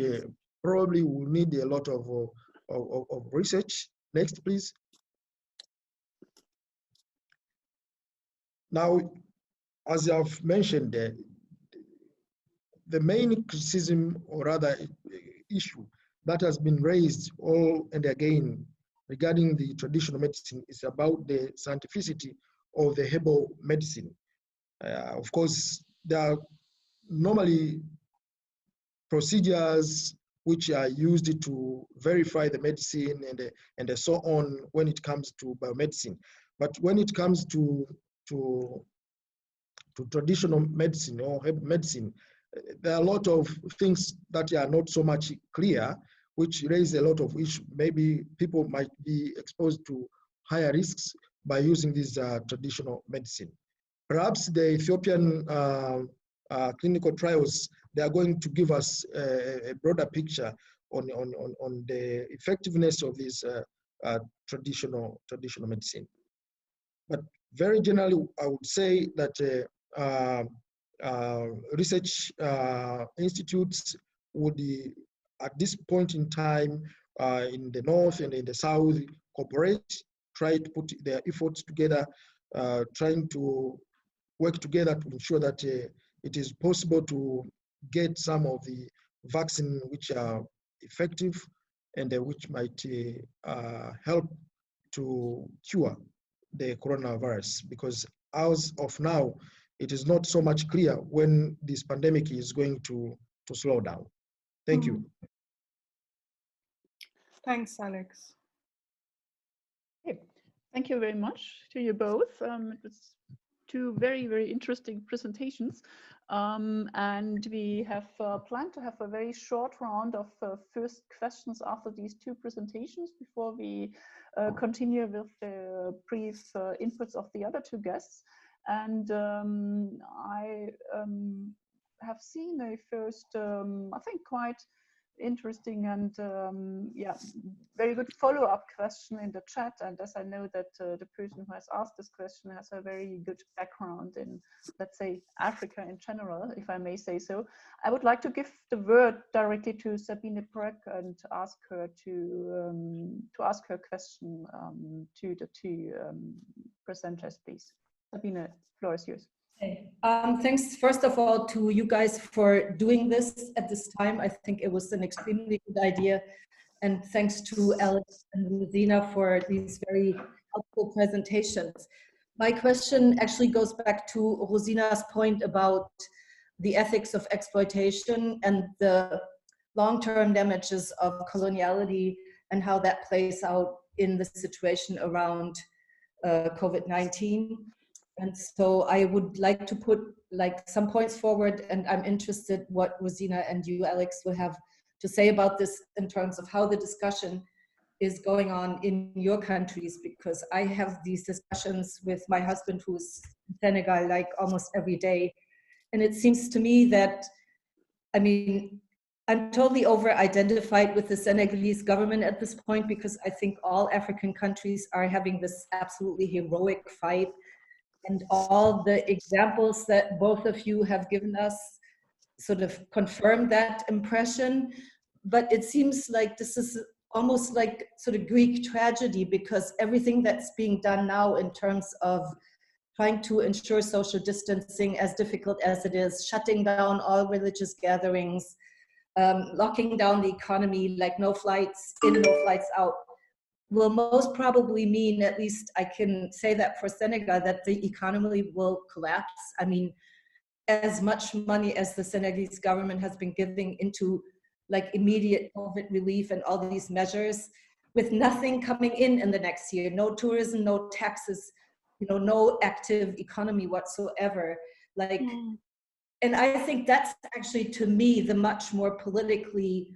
probably will need a lot of research. Next, please. Now, as I've mentioned, the main criticism, or rather issue, that has been raised all and again regarding the traditional medicine is about the scientificity of the herbal medicine. Of course, there are normally procedures which are used to verify the medicine and so on when it comes to biomedicine. But when it comes to traditional medicine or herb medicine, there are a lot of things that are not so much clear, which raise a lot of issues. Maybe people might be exposed to higher risks by using this traditional medicine. Perhaps the Ethiopian clinical trials, they are going to give us a broader picture on the effectiveness of this traditional medicine. But very generally, I would say that research institutes would, at this point in time, in the North and in the South, cooperate, try to put their efforts together, trying to work together to ensure that it is possible to get some of the vaccine which are effective and which might help to cure the coronavirus, because as of now, it is not so much clear when this pandemic is going to slow down. Thank you. Thanks, Alex. Okay. Thank you very much to you both. It was two very, very interesting presentations. And we have planned to have a very short round of first questions after these two presentations before we continue with the brief inputs of the other two guests. And I have seen a first, I think, quite interesting and yeah, very good follow-up question in the chat. And as I know that the person who has asked this question has a very good background in, let's say, Africa in general, if I may say so, I would like to give the word directly to Sabine Breck and ask her to ask her question to the two presenters, please. Sabine, the floor is yours. Okay. Thanks, first of all, to you guys for doing this at this time. I think it was an extremely good idea. And thanks to Alex and Rozena for these very helpful presentations. My question actually goes back to Rosena's point about the ethics of exploitation and the long-term damages of coloniality and how that plays out in the situation around COVID-19. And so I would like to put like some points forward, and I'm interested what Rozena and you, Alex, will have to say about this in terms of how the discussion is going on in your countries, because I have these discussions with my husband who's in Senegal like almost every day. And it seems to me that, I mean, I'm totally over-identified with the Senegalese government at this point, because I think all African countries are having this absolutely heroic fight. And all the examples that both of you have given us sort of confirm that impression. But it seems like this is almost like sort of Greek tragedy, because everything that's being done now in terms of trying to ensure social distancing, as difficult as it is, shutting down all religious gatherings, locking down the economy, like no flights in, no flights out, will most probably mean, at least I can say that for Senegal, that the economy will collapse. I mean, as much money as the Senegalese government has been giving into like immediate COVID relief and all these measures, with nothing coming in the next year, no tourism, no taxes, you know, no active economy whatsoever. Like, and I think that's actually, to me, the much more politically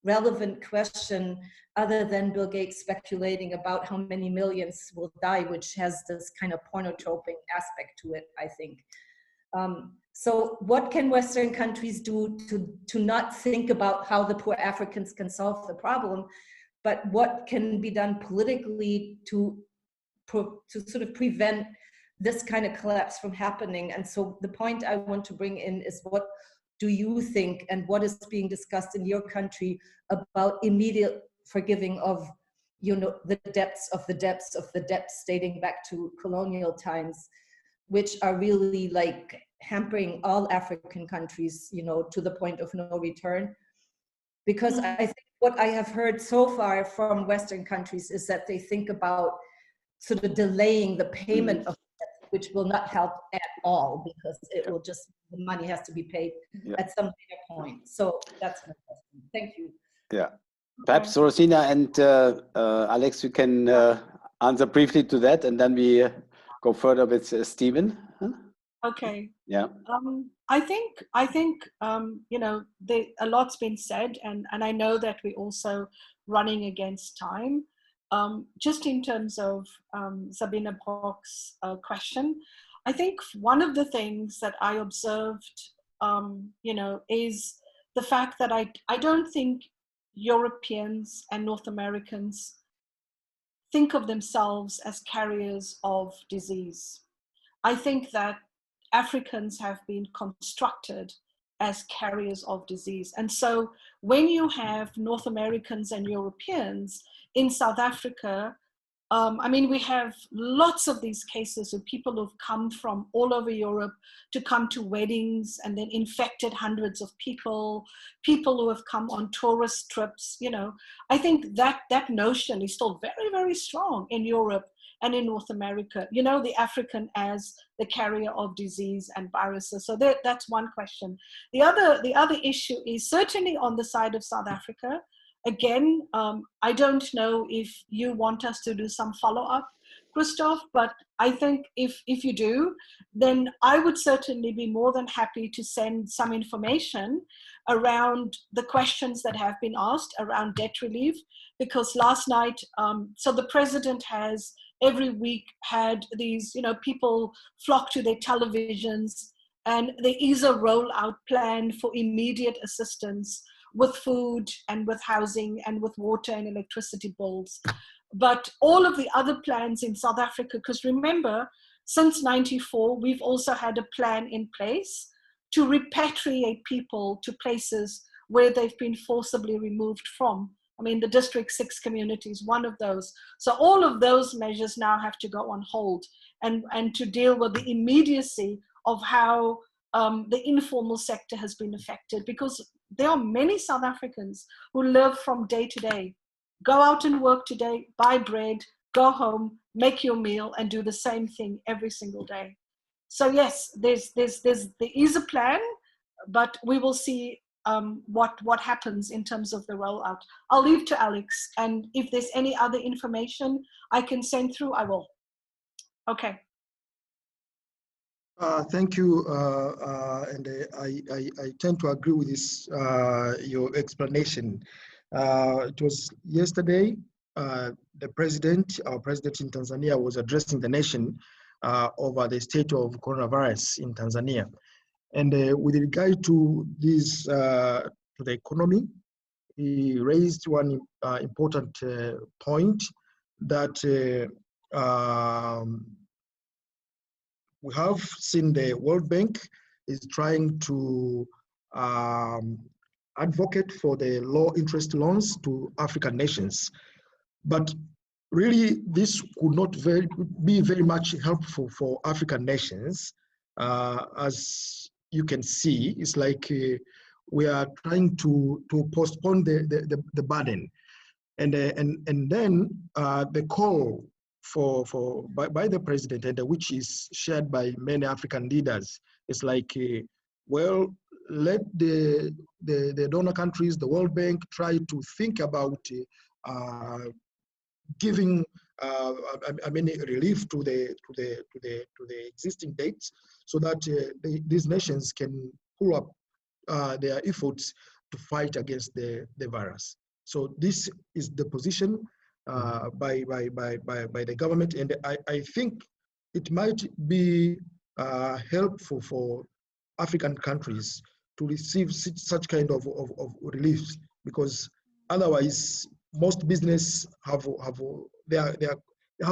relevant question, other than Bill Gates speculating about how many millions will die, which has this kind of pornotroping aspect to it, I think. So what can Western countries do to not think about how the poor Africans can solve the problem, but what can be done politically to sort of prevent this kind of collapse from happening? And so the point I want to bring in is, what do you think, and what is being discussed in your country about immediate forgiving of, you know, the depths of the depths of the debts dating back to colonial times, which are really like hampering all African countries, you know, to the point of no return? Because I think what I have heard so far from Western countries is that they think about sort of delaying the payment of debt, which will not help at all, because it will just, the money has to be paid at some later point. So that's my question. Thank you. Yeah. Perhaps Rozena and Alex, you can answer briefly to that, and then we go further with Stephen. Huh? Okay. Yeah. I think you know, a lot's been said, and I know that we're also running against time. Just in terms of Sabine Brock's question, I think one of the things that I observed, you know, is the fact that I don't think Europeans and North Americans think of themselves as carriers of disease. I think that Africans have been constructed as carriers of disease. And so when you have North Americans and Europeans in South Africa, I mean, we have lots of these cases of people who've come from all over Europe to come to weddings and then infected hundreds of people, people who have come on tourist trips, you know. I think that notion is still very, very strong in Europe and in North America, you know, the African as the carrier of disease and viruses. So that's one question. The other issue is certainly on the side of South Africa. Again, I don't know if you want us to do some follow-up, Christoph, but I think if you do, then I would certainly be more than happy to send some information around the questions that have been asked around debt relief, because last night, so the president has every week had these, you know, people flock to their televisions, and there is a rollout plan for immediate assistance with food and with housing and with water and electricity bills. But all of the other plans in South Africa, because remember, since '94, we've also had a plan in place to repatriate people to places where they've been forcibly removed from. I mean, the District 6 community is one of those. So all of those measures now have to go on hold, and to deal with the immediacy of how the informal sector has been affected, because there are many South Africans who live from day to day. Go out and work today, buy bread, go home, make your meal, and do the same thing every single day. So yes, there is a plan, but we will see what happens in terms of the rollout. I'll leave to Alex, and if there's any other information I can send through, I will. Okay. Thank you, and I tend to agree with this, your explanation. It was yesterday, our president in Tanzania was addressing the nation over the state of coronavirus in Tanzania. And with regard to this, to the economy, he raised one important point that we have seen the World Bank is trying to advocate for the low interest loans to African nations. But really, this could not be very much helpful for African nations. As you can see, it's like we are trying to postpone the burden. And then the call by the president, and which is shared by many African leaders, is like, well, let the donor countries, the World Bank, try to think about giving relief to the existing debts, so that these nations can pull up their efforts to fight against the virus. So this is the position by the government, and I think it might be helpful for African countries to receive such kind of relief, because otherwise most business have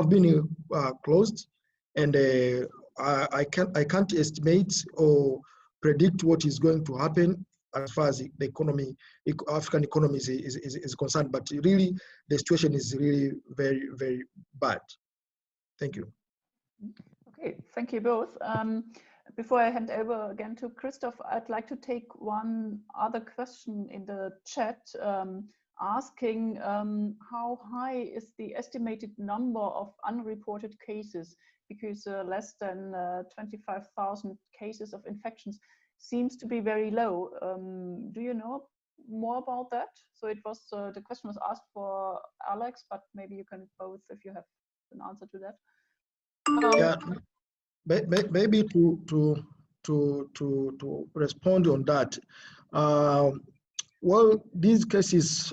been closed, and I can't estimate or predict what is going to happen as far as the economy, African economy is concerned. But really, the situation is really very, very bad. Thank you. Okay, thank you both. Before I hand over again to Christoph, I'd like to take one other question in the chat, asking how high is the estimated number of unreported cases, because less than 25,000 cases of infections seems to be very low. Do you know more about that? So it was the question was asked for Alex, but maybe you can both, if you have an answer to that. Yeah, maybe to respond on that. Well, these cases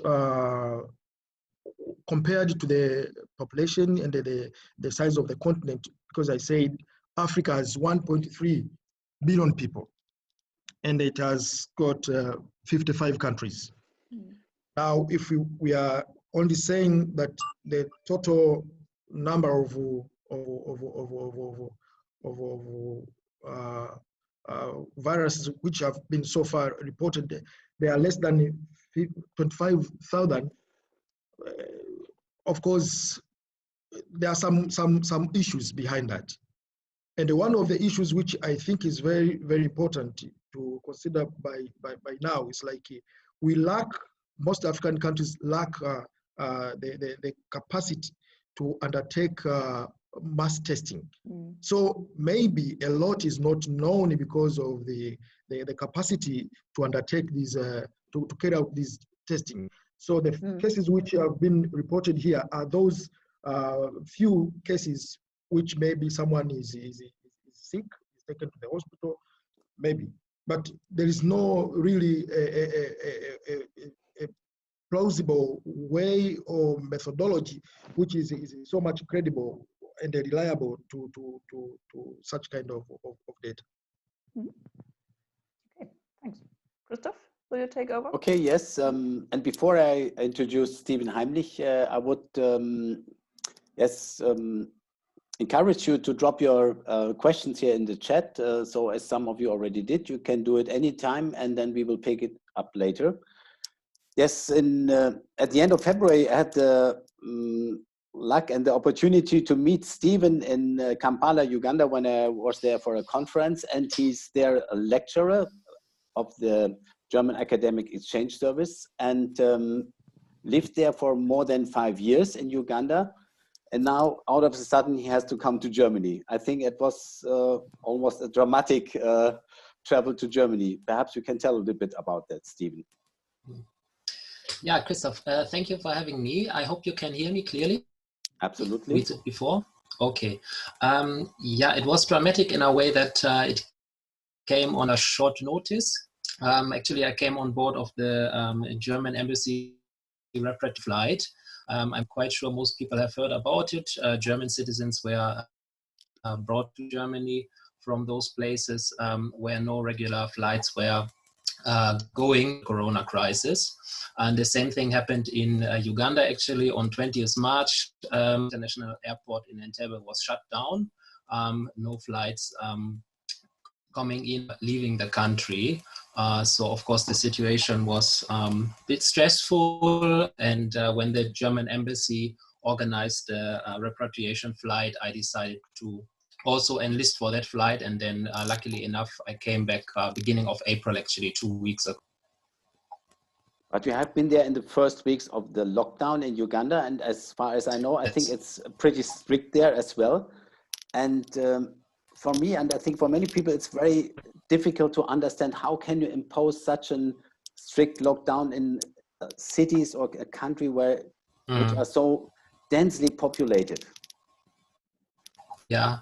compared to the population and the size of the continent, because I said Africa has 1.3 billion people, and it has got 55 countries. Now, if we are only saying that the total number of viruses which have been so far reported, they are less than 25,000. Of course, there are some issues behind that. And one of the issues which I think is very, very important to consider by now is like we lack, most African countries lack the capacity to undertake mass testing. So maybe a lot is not known because of the capacity to undertake these, to carry out this testing. So the cases which have been reported here are those few cases which maybe someone is sick, is taken to the hospital, maybe. But there is no really a plausible way or methodology which is so much credible and reliable to such kind of data. Okay, thanks. Christoph, will you take over? Okay, yes. And before I introduce Stephen Heimlich, I would encourage you to drop your questions here in the chat. So as some of you already did, you can do it anytime, and then we will pick it up later. Yes, at the end of February, I had the luck and the opportunity to meet Stephen in Kampala, Uganda, when I was there for a conference, and he's there a lecturer of the German Academic Exchange Service, and lived there for more than 5 years in Uganda. And now, out of a sudden, he has to come to Germany. I think it was almost a dramatic travel to Germany. Perhaps you can tell a little bit about that, Stephen. Yeah, Christoph, thank you for having me. I hope you can hear me clearly. Absolutely. We did before. Okay. Yeah, it was dramatic in a way that it came on a short notice. Actually, I came on board of the German embassy repatriation flight. I'm quite sure most people have heard about it. German citizens were brought to Germany from those places where no regular flights were going corona crisis. And the same thing happened in Uganda actually on 20th March. International airport in Entebbe was shut down. No flights coming in, leaving the country. So of course the situation was a bit stressful, and when the German embassy organized the repatriation flight, I decided to also enlist for that flight, and then luckily enough I came back beginning of April, actually 2 weeks ago. But you have been there in the first weeks of the lockdown in Uganda, and as far as I know, I think it's pretty strict there as well. And for me, and I think for many people, it's very difficult to understand how can you impose such a strict lockdown in cities or a country which are so densely populated. Yeah,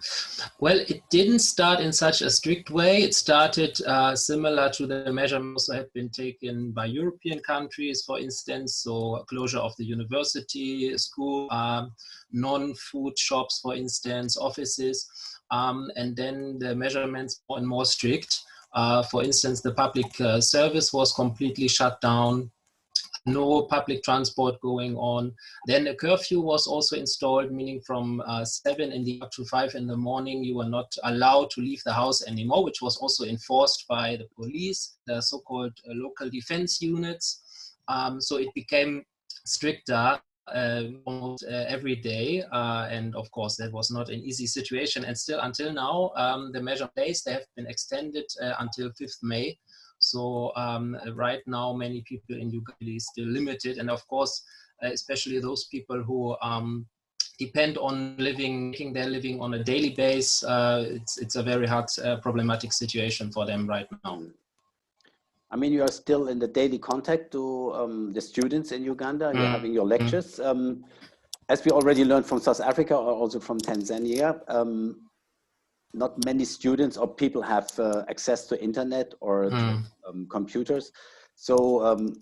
well, it didn't start in such a strict way. It started similar to the measurements that have been taken by European countries, for instance, so closure of the university, school, non-food shops, for instance, offices, and then the measurements more and more strict. For instance, the public service was completely shut down. No public transport going on. Then a curfew was also installed, meaning from 7 in the up to 5 in the morning, you were not allowed to leave the house anymore, which was also enforced by the police, the so-called local defense units. So it became stricter almost every day. And of course, that was not an easy situation. And still until now, the measure days, they have been extended until 5th May. So right now, many people in Uganda is still limited. And of course, especially those people who depend on making their living on a daily basis, it's a very hard, problematic situation for them right now. I mean, you are still in the daily contact to the students in Uganda. You're having your lectures. As we already learned from South Africa or also from Tanzania, not many students or people have access to internet or to, computers. So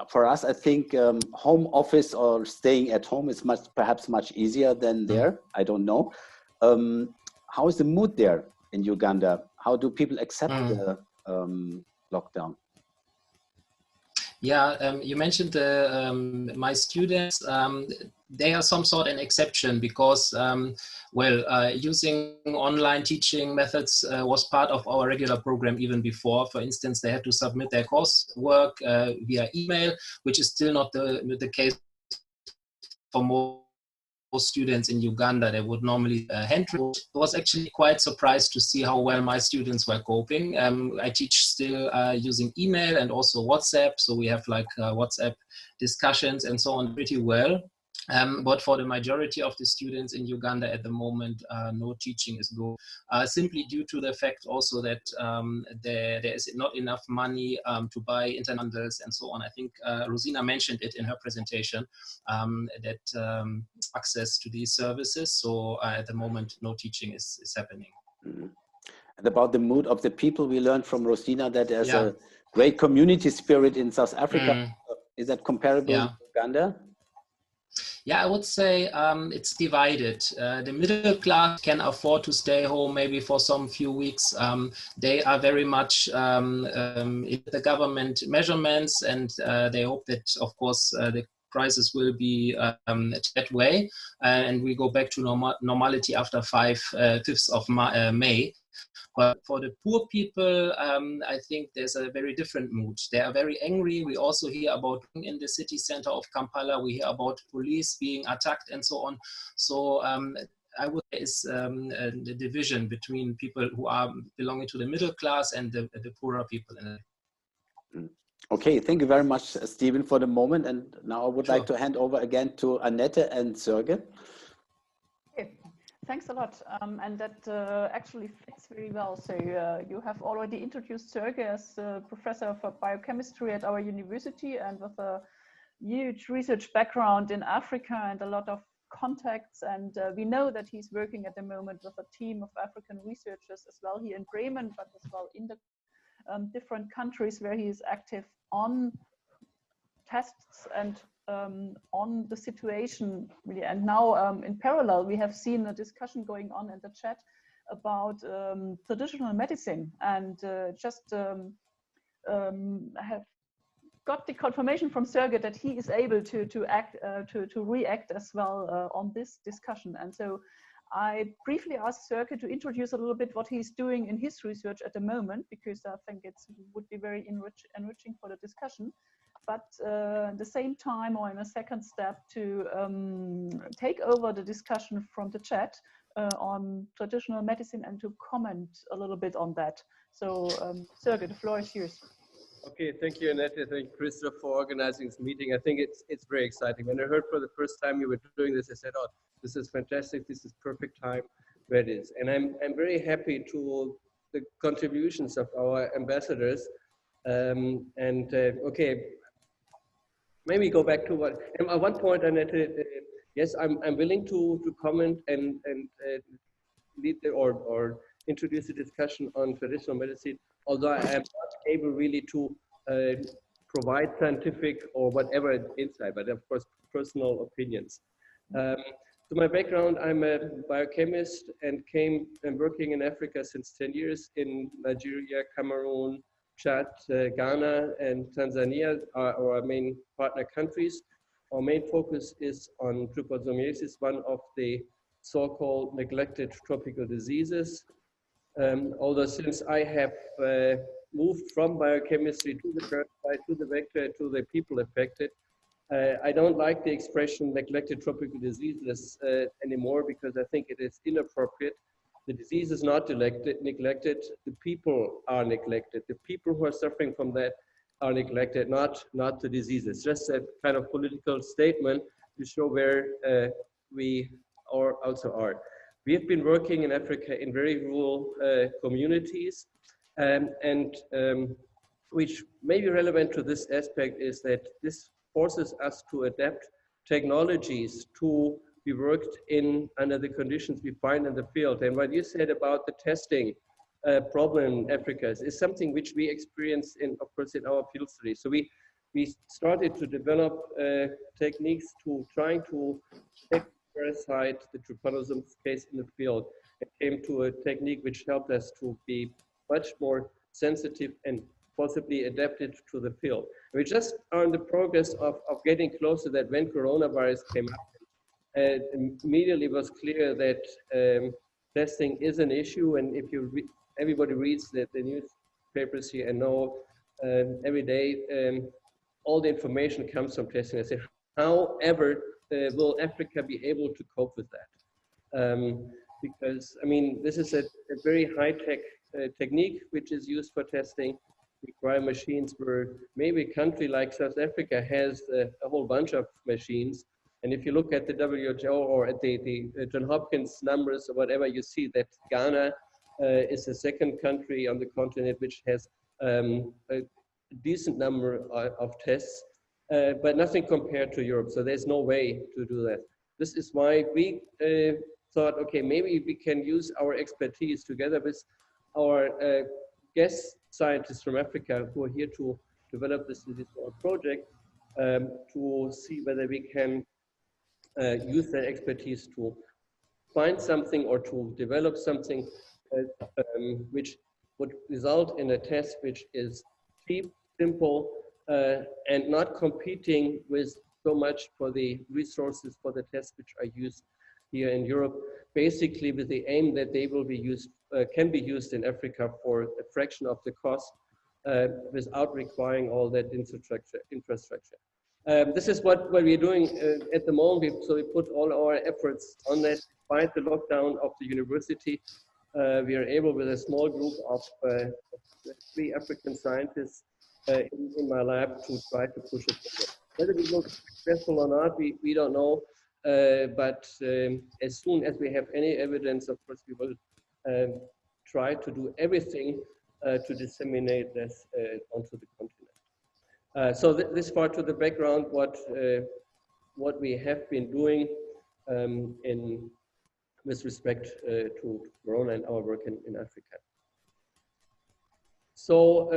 for us, I think home office or staying at home is perhaps much easier than there. I don't know. How is the mood there in Uganda? How do people accept the lockdown? Yeah, you mentioned my students. They are some sort of an exception because, using online teaching methods was part of our regular program even before. For instance, they had to submit their coursework via email, which is still not the case for most students in Uganda. They would normally handwrite. I was actually quite surprised to see how well my students were coping. I teach still using email and also WhatsApp. So we have like WhatsApp discussions and so on pretty well. But for the majority of the students in Uganda at the moment, no teaching is going, simply due to the fact also that there is not enough money to buy internet bundles and so on. I think Rozena mentioned it in her presentation, that access to these services. So at the moment, no teaching is happening. And about the mood of the people, we learned from Rozena that there's a great community spirit in South Africa. Is that comparable to Uganda? Yeah, I would say it's divided. The middle class can afford to stay home maybe for some few weeks. They are very much in the government measurements, and they hope that, of course, the crisis will be that way, and we go back to normality after 5th of May. But for the poor people, I think there's a very different mood. They are very angry. We also hear about in the city center of Kampala, we hear about police being attacked and so on. So I would say it's the division between people who are belonging to the middle class and the poorer people. Okay, thank you very much, Stephen, for the moment. And now I would like to hand over again to Annette and Sörge. Thanks a lot. And that actually fits very well. So you have already introduced Sörge as professor for biochemistry at our university, and with a huge research background in Africa and a lot of contacts, and we know that he's working at the moment with a team of African researchers as well here in Bremen, but as well in the different countries where he is active on tests and on the situation really. And now in parallel, we have seen a discussion going on in the chat about traditional medicine, and just have got the confirmation from Serge that he is able to react as well on this discussion. And so I briefly asked Serge to introduce a little bit what he's doing in his research at the moment, because I think it would be very enriching for the discussion. But at the same time, or in a second step, to take over the discussion from the chat on traditional medicine and to comment a little bit on that. So Serge, the floor is yours. Okay, thank you, Annette. Thank you, Christoph, for organizing this meeting. I think it's very exciting. When I heard for the first time you were doing this, I said, "Oh, this is fantastic. This is perfect time where it is." And I'm very happy to the contributions of our ambassadors. Okay, maybe go back to what at one point, Annette. Yes, I'm willing to comment and lead or introduce a discussion on traditional medicine, although I am not able really to provide scientific or whatever insight, but of course personal opinions. So my background, I'm a biochemist and I'm working in Africa since 10 years in Nigeria, Cameroon, Chad, Ghana, and Tanzania are our main partner countries. Our main focus is on trypanosomiasis, one of the so-called neglected tropical diseases. Although since I have moved from biochemistry to the parasite, to the vector, to the people affected, I don't like the expression neglected tropical diseases anymore, because I think it is inappropriate. The disease is not neglected, the people are neglected. The people who are suffering from that are neglected, not the disease. It's just a kind of political statement to show where we also are. We have been working in Africa in very rural communities, which may be relevant to this aspect is that this forces us to adapt technologies to be worked in under the conditions we find in the field. And what you said about the testing problem in Africa is something which we experience of course, in our field study. So we started to develop techniques to trying to take parasite, the trypanosome case in the field, and came to a technique which helped us to be much more sensitive and possibly adapted to the field. We just are in the progress of getting closer that when coronavirus came up, immediately was clear that testing is an issue. And if you everybody reads the newspapers here and know every day all the information comes from testing. I say, however, will Africa be able to cope with that? Because, I mean, this is a very high-tech technique which is used for testing. Require machines where maybe a country like South Africa has a whole bunch of machines. And if you look at the WHO or at the John Hopkins numbers or whatever, you see that Ghana is the second country on the continent which has a decent number of tests, but nothing compared to Europe. So there's no way to do that. This is why we thought, okay, maybe we can use our expertise together with our guest scientists from Africa who are here to develop this project to see whether we can use their expertise to find something or to develop something which would result in a test which is cheap, simple, and not competing with so much for the resources for the tests which are used here in Europe, basically with the aim that they will be used, can be used in Africa for a fraction of the cost without requiring all that infrastructure. This is what we're doing at the moment. So we put all our efforts on that. Despite the lockdown of the university, we are able, with a small group of 3 African scientists in my lab, to try to push it forward. Whether we look successful or not, we don't know. But as soon as we have any evidence, of course, we will try to do everything to disseminate this onto the continent. So this part to the background, what we have been doing. with respect to Corona and our work in Africa. So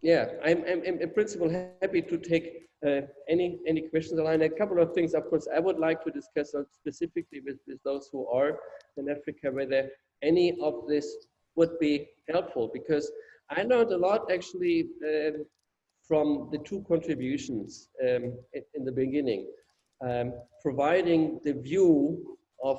yeah, I'm in principle happy to take any questions online. A couple of things, of course, I would like to discuss specifically with those who are in Africa, whether any of this would be helpful, because I learned a lot actually from the two contributions in the beginning, providing the view of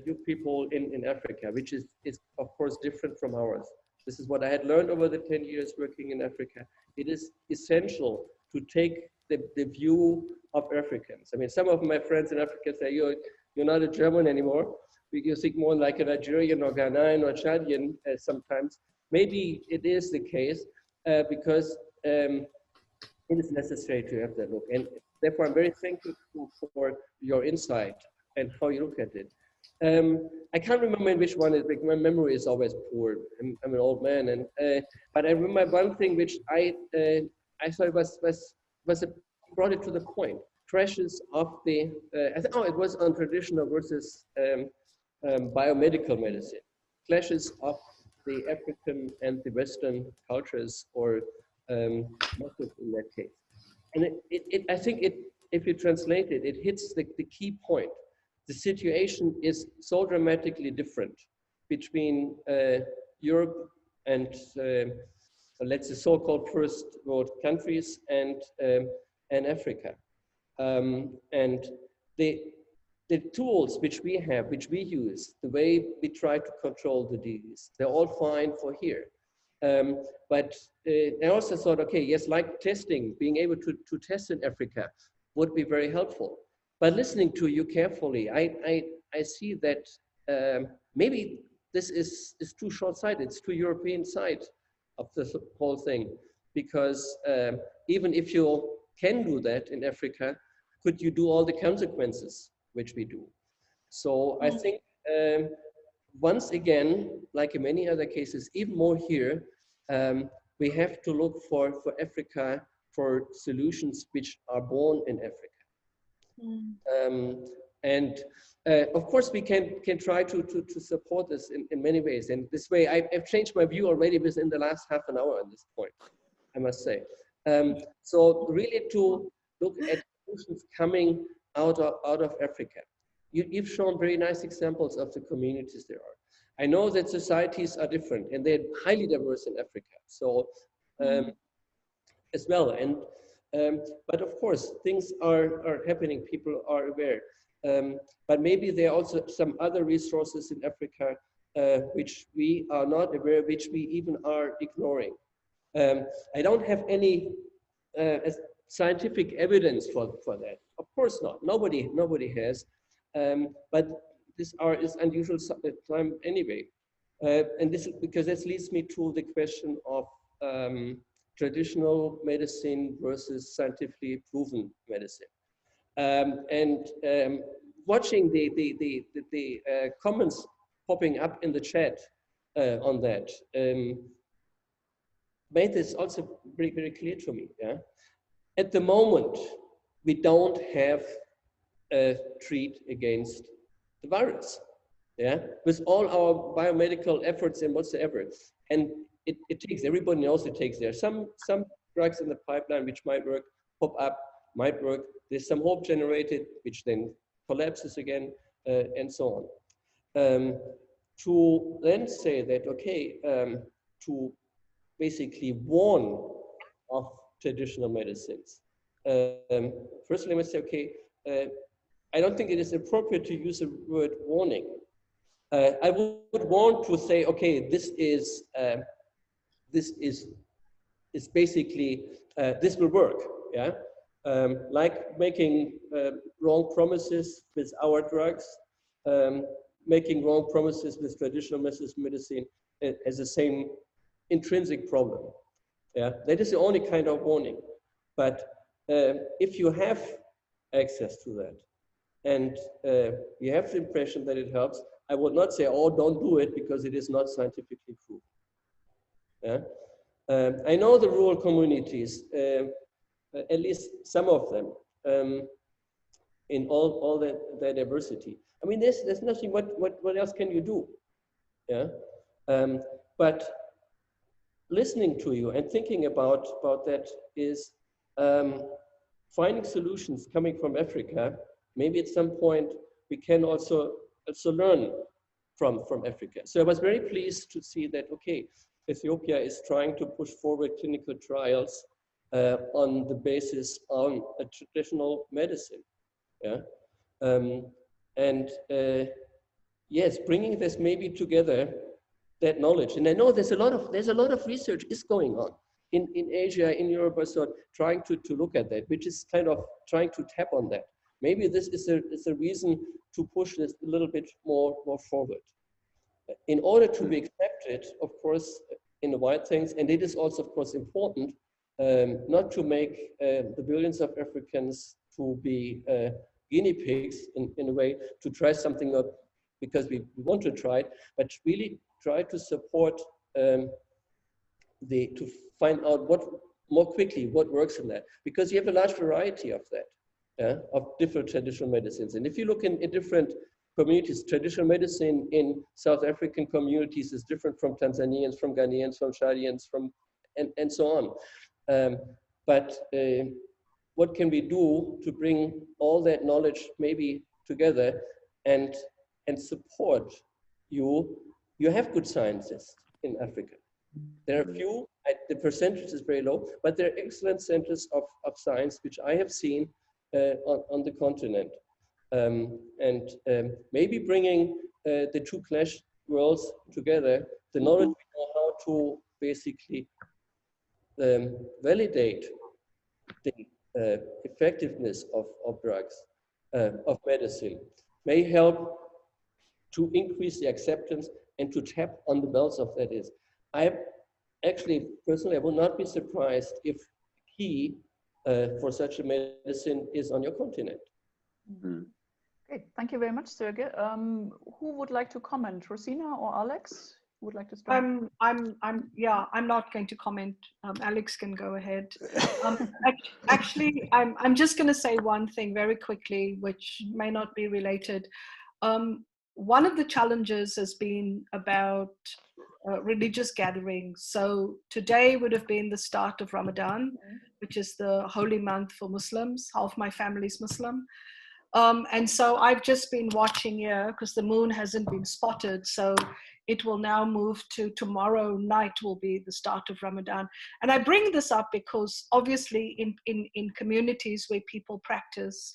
you people in Africa, which is of course different from ours. This is what I had learned over the 10 years working in Africa. It is essential to take the view of Africans. I mean, some of my friends in Africa say, you're not a German anymore. You think more like a Nigerian or Ghanaian or Chadian sometimes. Maybe it is the case because it is necessary to have that look. And therefore, I'm very thankful for your insight and how you look at it. I can't remember which one is, my memory is always poor. I'm an old man, and but I remember one thing which I thought brought it to the point. Crashes of the, it was on traditional versus biomedical medicine. Clashes of the African and the Western cultures, or methods in that case. And I think if you translate it, it hits the key point. The situation is so dramatically different between Europe and let's say so-called first world countries and Africa. And the tools which we have, which we use, the way we try to control the disease, they're all fine for here. But I also thought, okay, yes, like testing, being able to test in Africa would be very helpful. But listening to you carefully, I see that maybe this is too short-sighted, it's too European side of the whole thing. Because even if you can do that in Africa, could you do all the consequences which we do? So I think once again, like in many other cases, even more here, we have to look for Africa for solutions which are born in Africa. And of course, we can try to support this in many ways. And this way, I've changed my view already within the last half an hour on this point, I must say. So really to look at solutions coming out of Africa. You've shown very nice examples of the communities there are. I know that societies are different and they're highly diverse in Africa. So as well, and but of course things are happening, people are aware. But maybe there are also some other resources in Africa which we are not aware, which we even are ignoring. I don't have any scientific evidence for that. Of course not. Nobody has. But this is unusual time anyway. And this is because this leads me to the question of traditional medicine versus scientifically proven medicine. Watching the comments popping up in the chat on that made this also very, very clear to me. Yeah? At the moment, we don't have a treat against the virus. Yeah, with all our biomedical efforts and whatsoever, and it takes, everybody knows it takes. There are some drugs in the pipeline which might work, pop up, might work. There's some hope generated, which then collapses again, and so on. To then say that, okay, to basically warn of traditional medicines. First, let me say, okay, I don't think it is appropriate to use the word warning. I would want to say, okay, this is basically, this will work, yeah? Like making wrong promises with our drugs, making wrong promises with traditional medicine has the same intrinsic problem, yeah? That is the only kind of warning. But if you have access to that, and you have the impression that it helps, I would not say, oh, don't do it because it is not scientifically proven. Yeah? I know the rural communities, at least some of them, in all that diversity. I mean, there's nothing. What else can you do? Yeah, but listening to you and thinking about that is finding solutions coming from Africa. Maybe at some point we can also learn from Africa. So I was very pleased to see that, okay, Ethiopia is trying to push forward clinical trials on the basis of a traditional medicine. Yeah, yes, bringing this maybe together, that knowledge. And I know there's a lot of research is going on in Asia, in Europe, also trying to look at that, which is kind of trying to tap on that. Maybe this is a reason to push this a little bit more forward. In order to be accepted, of course, in the wide things, and it is also, of course, important not to make the billions of Africans to be guinea pigs in a way, to try something up because we want to try it, but really try to support to find out what more quickly what works in that, because you have a large variety of that, of different traditional medicines. And if you look in different communities, traditional medicine in South African communities is different from Tanzanians, from Ghanaians, from Chadians, and so on. But what can we do to bring all that knowledge maybe together and support you? You have good scientists in Africa. There are few, the percentage is very low, but there are excellent centers of science, which I have seen on the continent. Maybe bringing the two clash worlds together, the knowledge we know how to basically validate the effectiveness of drugs, of medicine, may help to increase the acceptance and to tap on the bells of that is. I actually, personally, I would not be surprised if key for such a medicine is on your continent. Mm-hmm. Okay, thank you very much, Sergey. Who would like to comment, Rozena or Alex? Who would like to start? I'm not going to comment. Alex can go ahead. Actually, I'm just going to say one thing very quickly, which may not be related. One of the challenges has been about religious gatherings. So today would have been the start of Ramadan, which is the holy month for Muslims. Half my family is Muslim. And so I've just been watching here because the moon hasn't been spotted. So it will now move to tomorrow night will be the start of Ramadan. And I bring this up because obviously in communities where people practice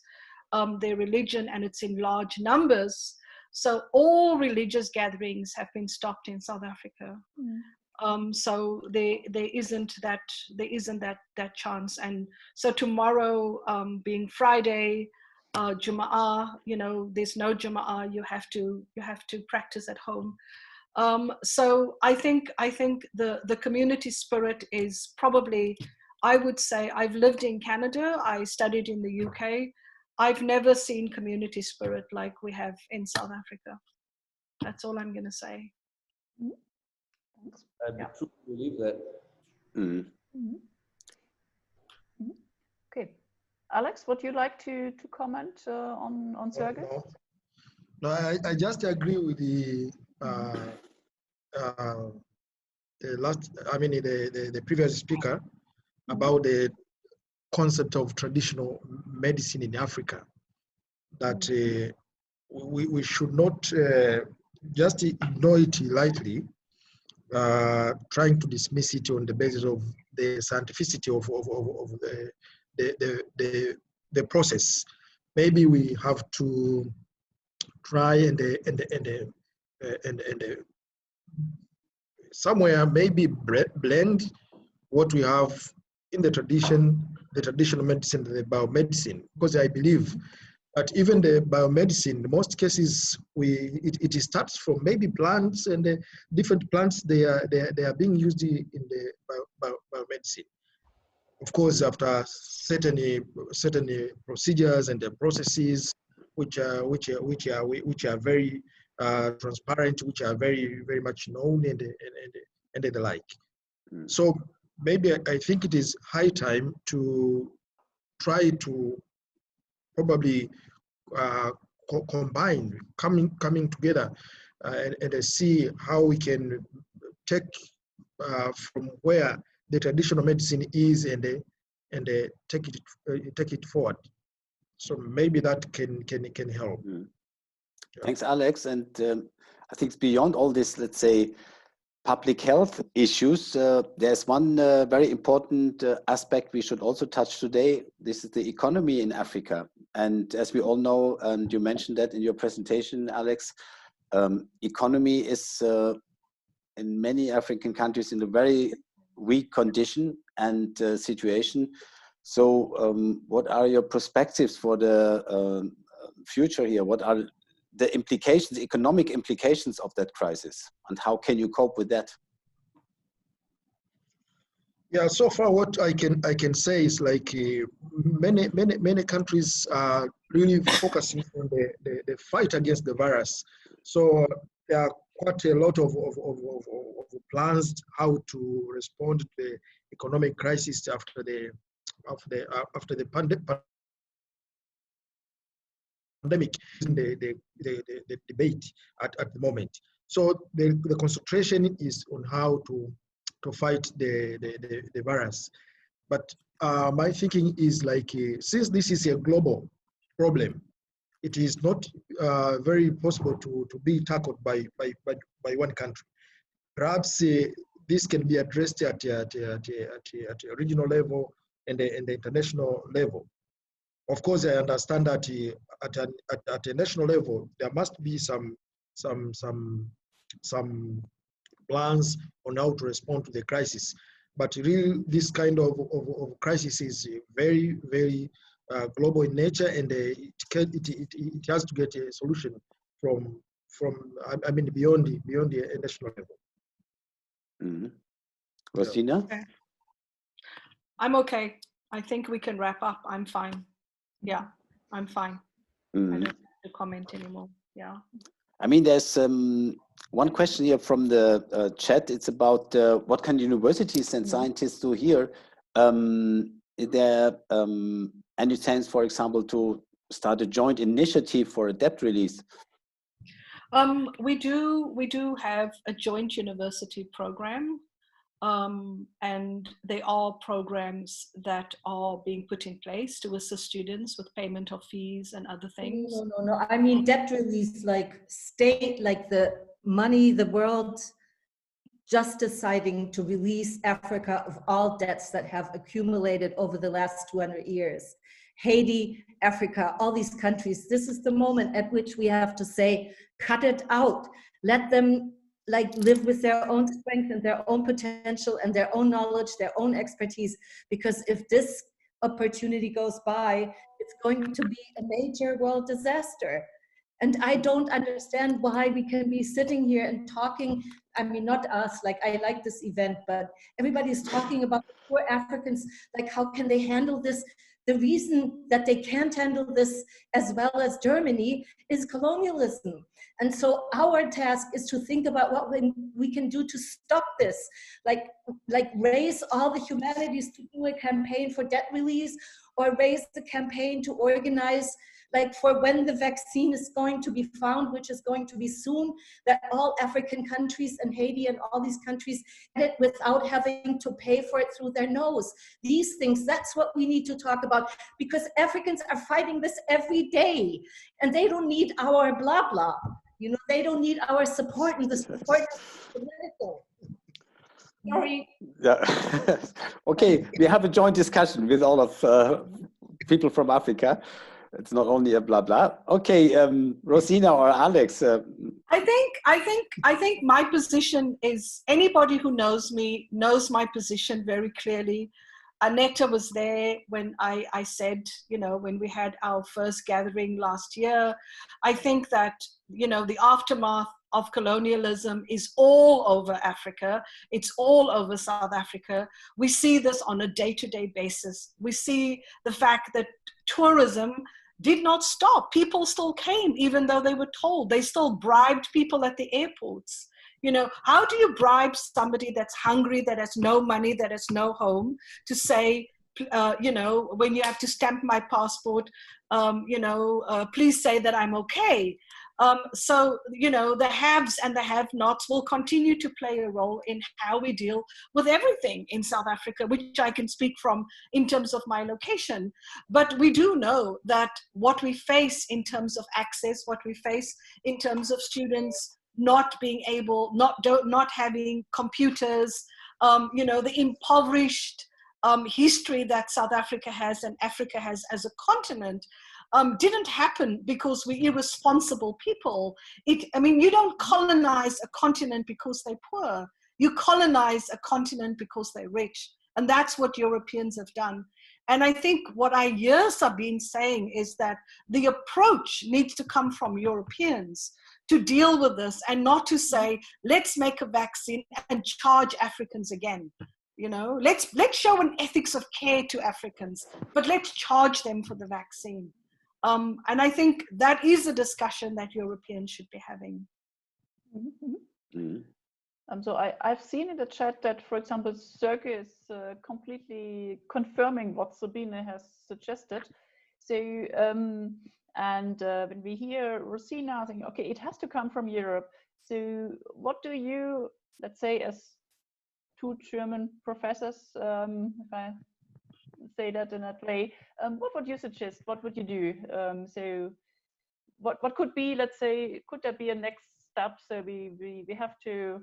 their religion and it's in large numbers, so all religious gatherings have been stopped in South Africa. So there isn't that chance. And so tomorrow being Friday, Jum'ah, there's no Jum'ah. You have to practice at home. So I think the community spirit is probably, I would say, I've lived in Canada. I studied in the UK. I've never seen community spirit like we have in South Africa. That's all I'm going to say. Thanks. I truly believe that. Okay. Alex, would you like to comment on Sergey? No, I just agree with the the previous speaker about the concept of traditional medicine in Africa, that we should not just ignore it lightly, trying to dismiss it on the basis of the scientificity of the process. Maybe we have to try and somewhere maybe blend what we have in the traditional medicine, the biomedicine, because I believe that even the biomedicine, in most cases, it starts from maybe plants, and the different plants they are being used in the biomedicine. Of course, after certain procedures and the processes which are very transparent, which are very much known and the like. So maybe I think it is high time to try to probably combine, coming together, and see how we can take from where the traditional medicine is and take it forward. So maybe that can help. Mm. Thanks, Alex. And I think it's beyond all this, let's say, public health issues. There's one very important aspect we should also touch today. This is the economy in Africa. And as we all know, and you mentioned that in your presentation, Alex, economy is in many African countries in a very weak condition and situation. So what are your perspectives for the future here? What are the implications, economic implications of that crisis, and how can you cope with that? Yeah, so far what I can say is like many countries are really focusing on the fight against the virus. So there are quite a lot of plans how to respond to the economic crisis after the pandemic, the debate at the moment. So the concentration is on how to fight the virus. But my thinking is like, since this is a global problem, it is not very possible to be tackled by one country. Perhaps this can be addressed at a regional level and the international level. Of course, I understand that at a national level, there must be some plans on how to respond to the crisis. But really, this kind of crisis is very, very global in nature, and it has to get a solution from beyond the national level. Mm-hmm. Rozena? Okay. I'm okay. I think we can wrap up. I'm fine. Yeah, I'm fine. Mm-hmm. I don't have to comment anymore. Yeah. I mean, there's one question here from the chat. It's about what can universities and scientists do here? Is there any chance, for example, to start a joint initiative for a debt release? We do have a joint university program, and there are programs that are being put in place to assist students with payment of fees and other things. No. I mean, debt release, like state, like the money, the world just deciding to release Africa of all debts that have accumulated over the last 200 years. Haiti, Africa, all these countries, this is the moment at which we have to say, cut it out. Let them like live with their own strength and their own potential and their own knowledge, their own expertise. Because if this opportunity goes by, it's going to be a major world disaster. And I don't understand why we can be sitting here and talking. I mean, not us, like I like this event, but everybody's talking about the poor Africans, like how can they handle this? The reason that they can't handle this as well as Germany is colonialism. And so our task is to think about what we can do to stop this, like raise all the humanities to do a campaign for debt release, or raise the campaign to organize like for when the vaccine is going to be found, which is going to be soon, that all African countries and Haiti and all these countries get it without having to pay for it through their nose. These things, that's what we need to talk about, because Africans are fighting this every day and they don't need our blah, blah. You know, they don't need our support, and the support is political. Sorry. Yeah. Okay, we have a joint discussion with all of people from Africa. It's not only a blah blah. Okay, Rozena or Alex. I think my position is, anybody who knows me knows my position very clearly. Aneta was there when I said, you know, when we had our first gathering last year. I think that, you know, the aftermath of colonialism is all over Africa. It's all over South Africa. We see this on a day-to-day basis. We see the fact that tourism did not stop. People still came, even though they were told. They still bribed people at the airports. You know, how do you bribe somebody that's hungry, that has no money, that has no home, to say, you know, when you have to stamp my passport, you know, please say that I'm okay. So, you know, the haves and the have-nots will continue to play a role in how we deal with everything in South Africa, which I can speak from in terms of my location. But we do know that what we face in terms of access, what we face in terms of students not being able, not having computers, you know, the impoverished history that South Africa has and Africa has as a continent, didn't happen because we're irresponsible people. I mean, you don't colonize a continent because they're poor. You colonize a continent because they're rich. And that's what Europeans have done. And I think what I hear Sabine saying is that the approach needs to come from Europeans to deal with this, and not to say, let's make a vaccine and charge Africans again. You know, let's show an ethics of care to Africans, but let's charge them for the vaccine. And I think that is a discussion that Europeans should be having. Mm-hmm. Mm-hmm. So I've seen in the chat that, for example, Serge is completely confirming what Sabine has suggested. So, when we hear Rozena saying, okay, it has to come from Europe. So what do you, let's say, as two German professors, if I say that in that way, what would you suggest? What would you do? So what could be, let's say, could there be a next step? So we have to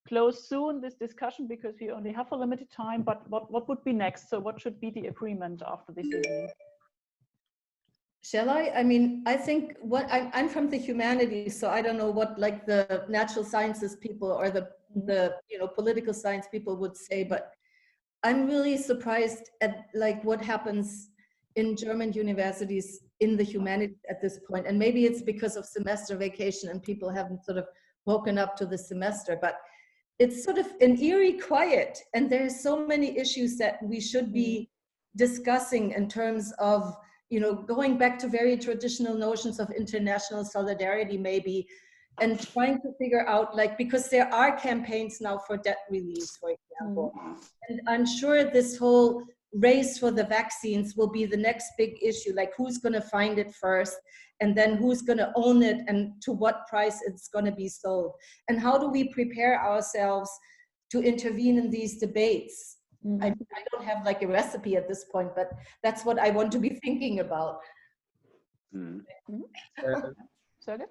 close soon this discussion because we only have a limited time, but what would be next? So what should be the agreement after this evening? Shall I? I mean, I think I'm from the humanities, so I don't know what like the natural sciences people or the you know, political science people would say, but I'm really surprised at like what happens in German universities in the humanities at this point. And maybe it's because of semester vacation and people haven't sort of woken up to the semester, but it's sort of an eerie quiet. And there's so many issues that we should be discussing in terms of, you know, going back to very traditional notions of international solidarity maybe, and trying to figure out, like, because there are campaigns now for debt relief, for example. And I'm sure this whole race for the vaccines will be the next big issue, like who's going to find it first, and then who's going to own it, and to what price it's going to be sold. And how do we prepare ourselves to intervene in these debates? I don't have like a recipe at this point, but that's what I want to be thinking about. Serge?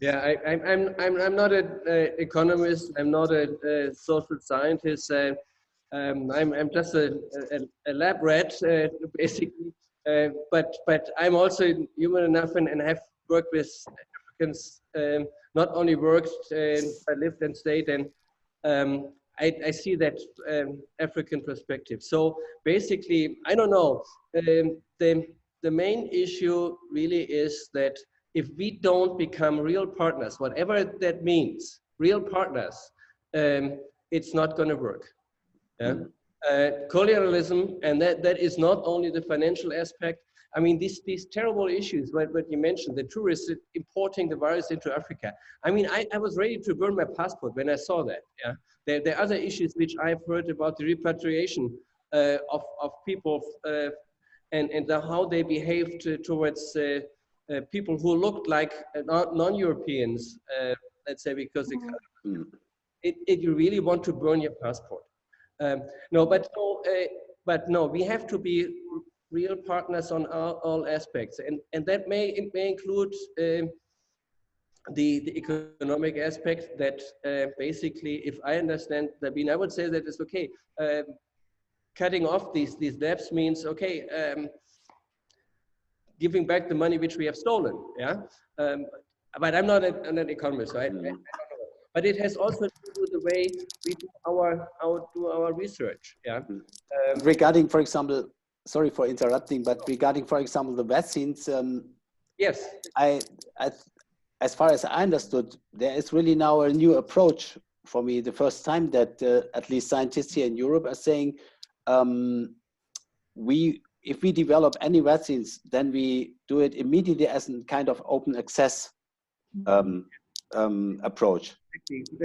Yeah, I'm not an economist. I'm not a social scientist. I'm just a lab rat, basically. But I'm also human enough and have worked with Africans. Not only worked, but lived and stayed, and I see that African perspective. So basically, I don't know. The main issue really is that if we don't become real partners, whatever that means, real partners, it's not going to work. Yeah? Colonialism, and that is not only the financial aspect. I mean, these terrible issues, what you mentioned, the tourists importing the virus into Africa. I mean, I was ready to burn my passport when I saw that. Yeah? There are other issues which I've heard about, the repatriation of people and how they behaved towards people who looked like non-Europeans, let's say, because you really want to burn your passport. But no, we have to be real partners on all aspects, and that may include the economic aspect. That basically, if I understand, I would say that it's okay. Cutting off these debts means okay. Giving back the money which we have stolen, yeah. But I'm not an economist, so I don't know. But it has also to do with the way we do our research, yeah. Regarding, for example, sorry for interrupting, but regarding, for example, the vaccines, yes, as far as I understood, there is really now a new approach for me. The first time that at least scientists here in Europe are saying, if we develop any vaccines, then we do it immediately as a kind of open access approach.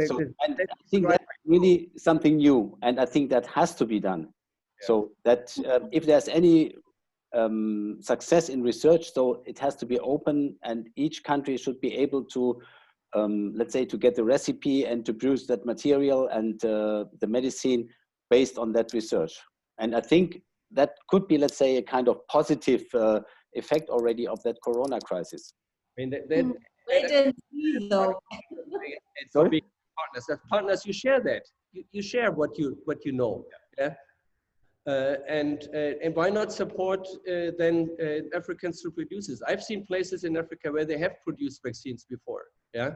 So, and I think that's really something new, and I think that has to be done. So that if there's any success in research, so it has to be open, and each country should be able to, let's say, to get the recipe and to produce that material and the medicine based on that research. And I think that could be, let's say, a kind of positive effect already of that Corona crisis. I mean, Wait and see, though. It's for being partners. As partners, you share that. You share what you know. Yeah. And why not support then Africans to produce this? I've seen places in Africa where they have produced vaccines before. Yeah.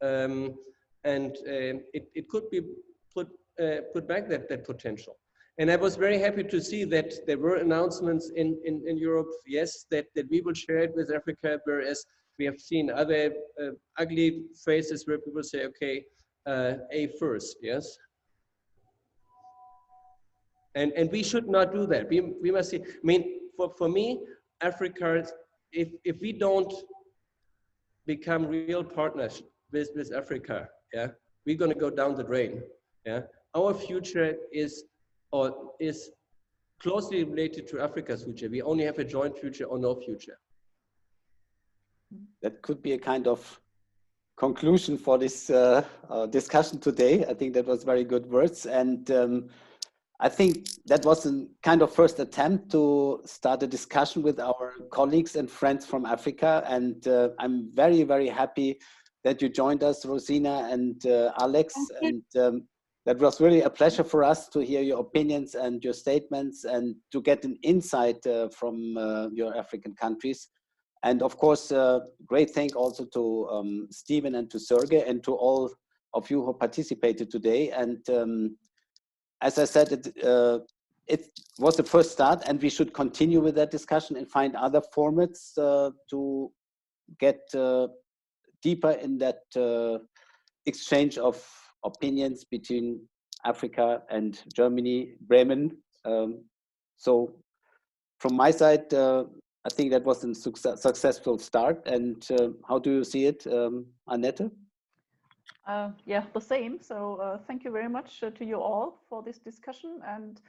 And it could be put back that potential. And I was very happy to see that there were announcements in Europe, yes, that we will share it with Africa, whereas we have seen other ugly faces where people say, okay, A first, yes? And we should not do that. We must see, I mean, for me, Africa, if we don't become real partners with Africa, yeah, we're gonna go down the drain, yeah? Our future is closely related to Africa's future. We only have a joint future or no future. That could be a kind of conclusion for this discussion today. I think that was very good words. And I think that was a kind of first attempt to start a discussion with our colleagues and friends from Africa. And I'm very, very happy that you joined us, Rozena and Alex. And that was really a pleasure for us to hear your opinions and your statements and to get an insight from your African countries. And of course, great thank also to Stephen and to Sergey and to all of you who participated today. And as I said, it was the first start, and we should continue with that discussion and find other formats to get deeper in that exchange of opinions between Africa and Germany, Bremen. So from my side, I think that was a successful start. And how do you see it, Annette? Yeah, the same. So thank you very much to you all for this discussion. And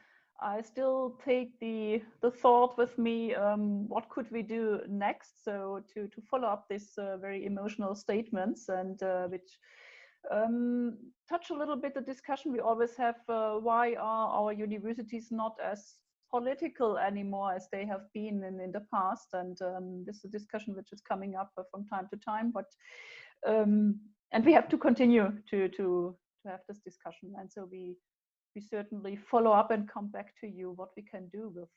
I still take the thought with me, what could we do next? So to follow up these very emotional statements and which touch a little bit the discussion we always have, why are our universities not as political anymore as they have been in the past? And this is a discussion which is coming up from time to time, but and we have to continue to have this discussion. And so we certainly follow up and come back to you what we can do with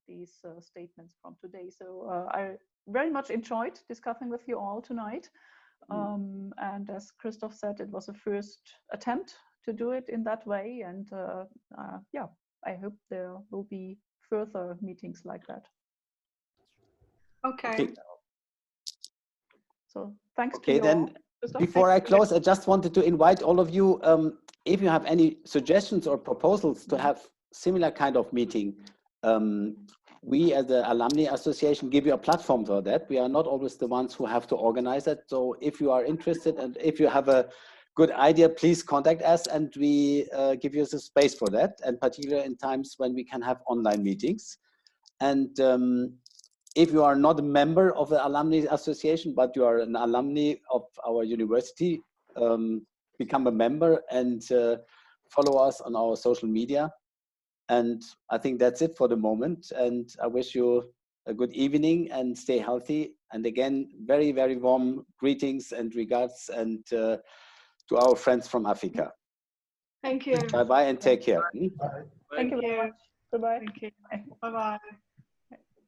these statements from today. So I very much enjoyed discussing with you all tonight. And as Christoph said, it was a first attempt to do it in that way. And yeah, I hope there will be further meetings like that. Okay. So thanks to you then all. Before I close, I just wanted to invite all of you, if you have any suggestions or proposals to have similar kind of meeting, we as the Alumni Association give you a platform for that. We are not always the ones who have to organize it. So if you are interested and if you have a good idea, please contact us and we give you the space for that, and particularly in times when we can have online meetings. And if you are not a member of the Alumni Association, but you are an alumni of our university, become a member and follow us on our social media. And I think that's it for the moment. And I wish you a good evening and stay healthy. And again, very, very warm greetings and regards and to our friends from Africa. Thank you. Bye-bye and take care. Thank you very much. Goodbye. Thank you. Bye-bye.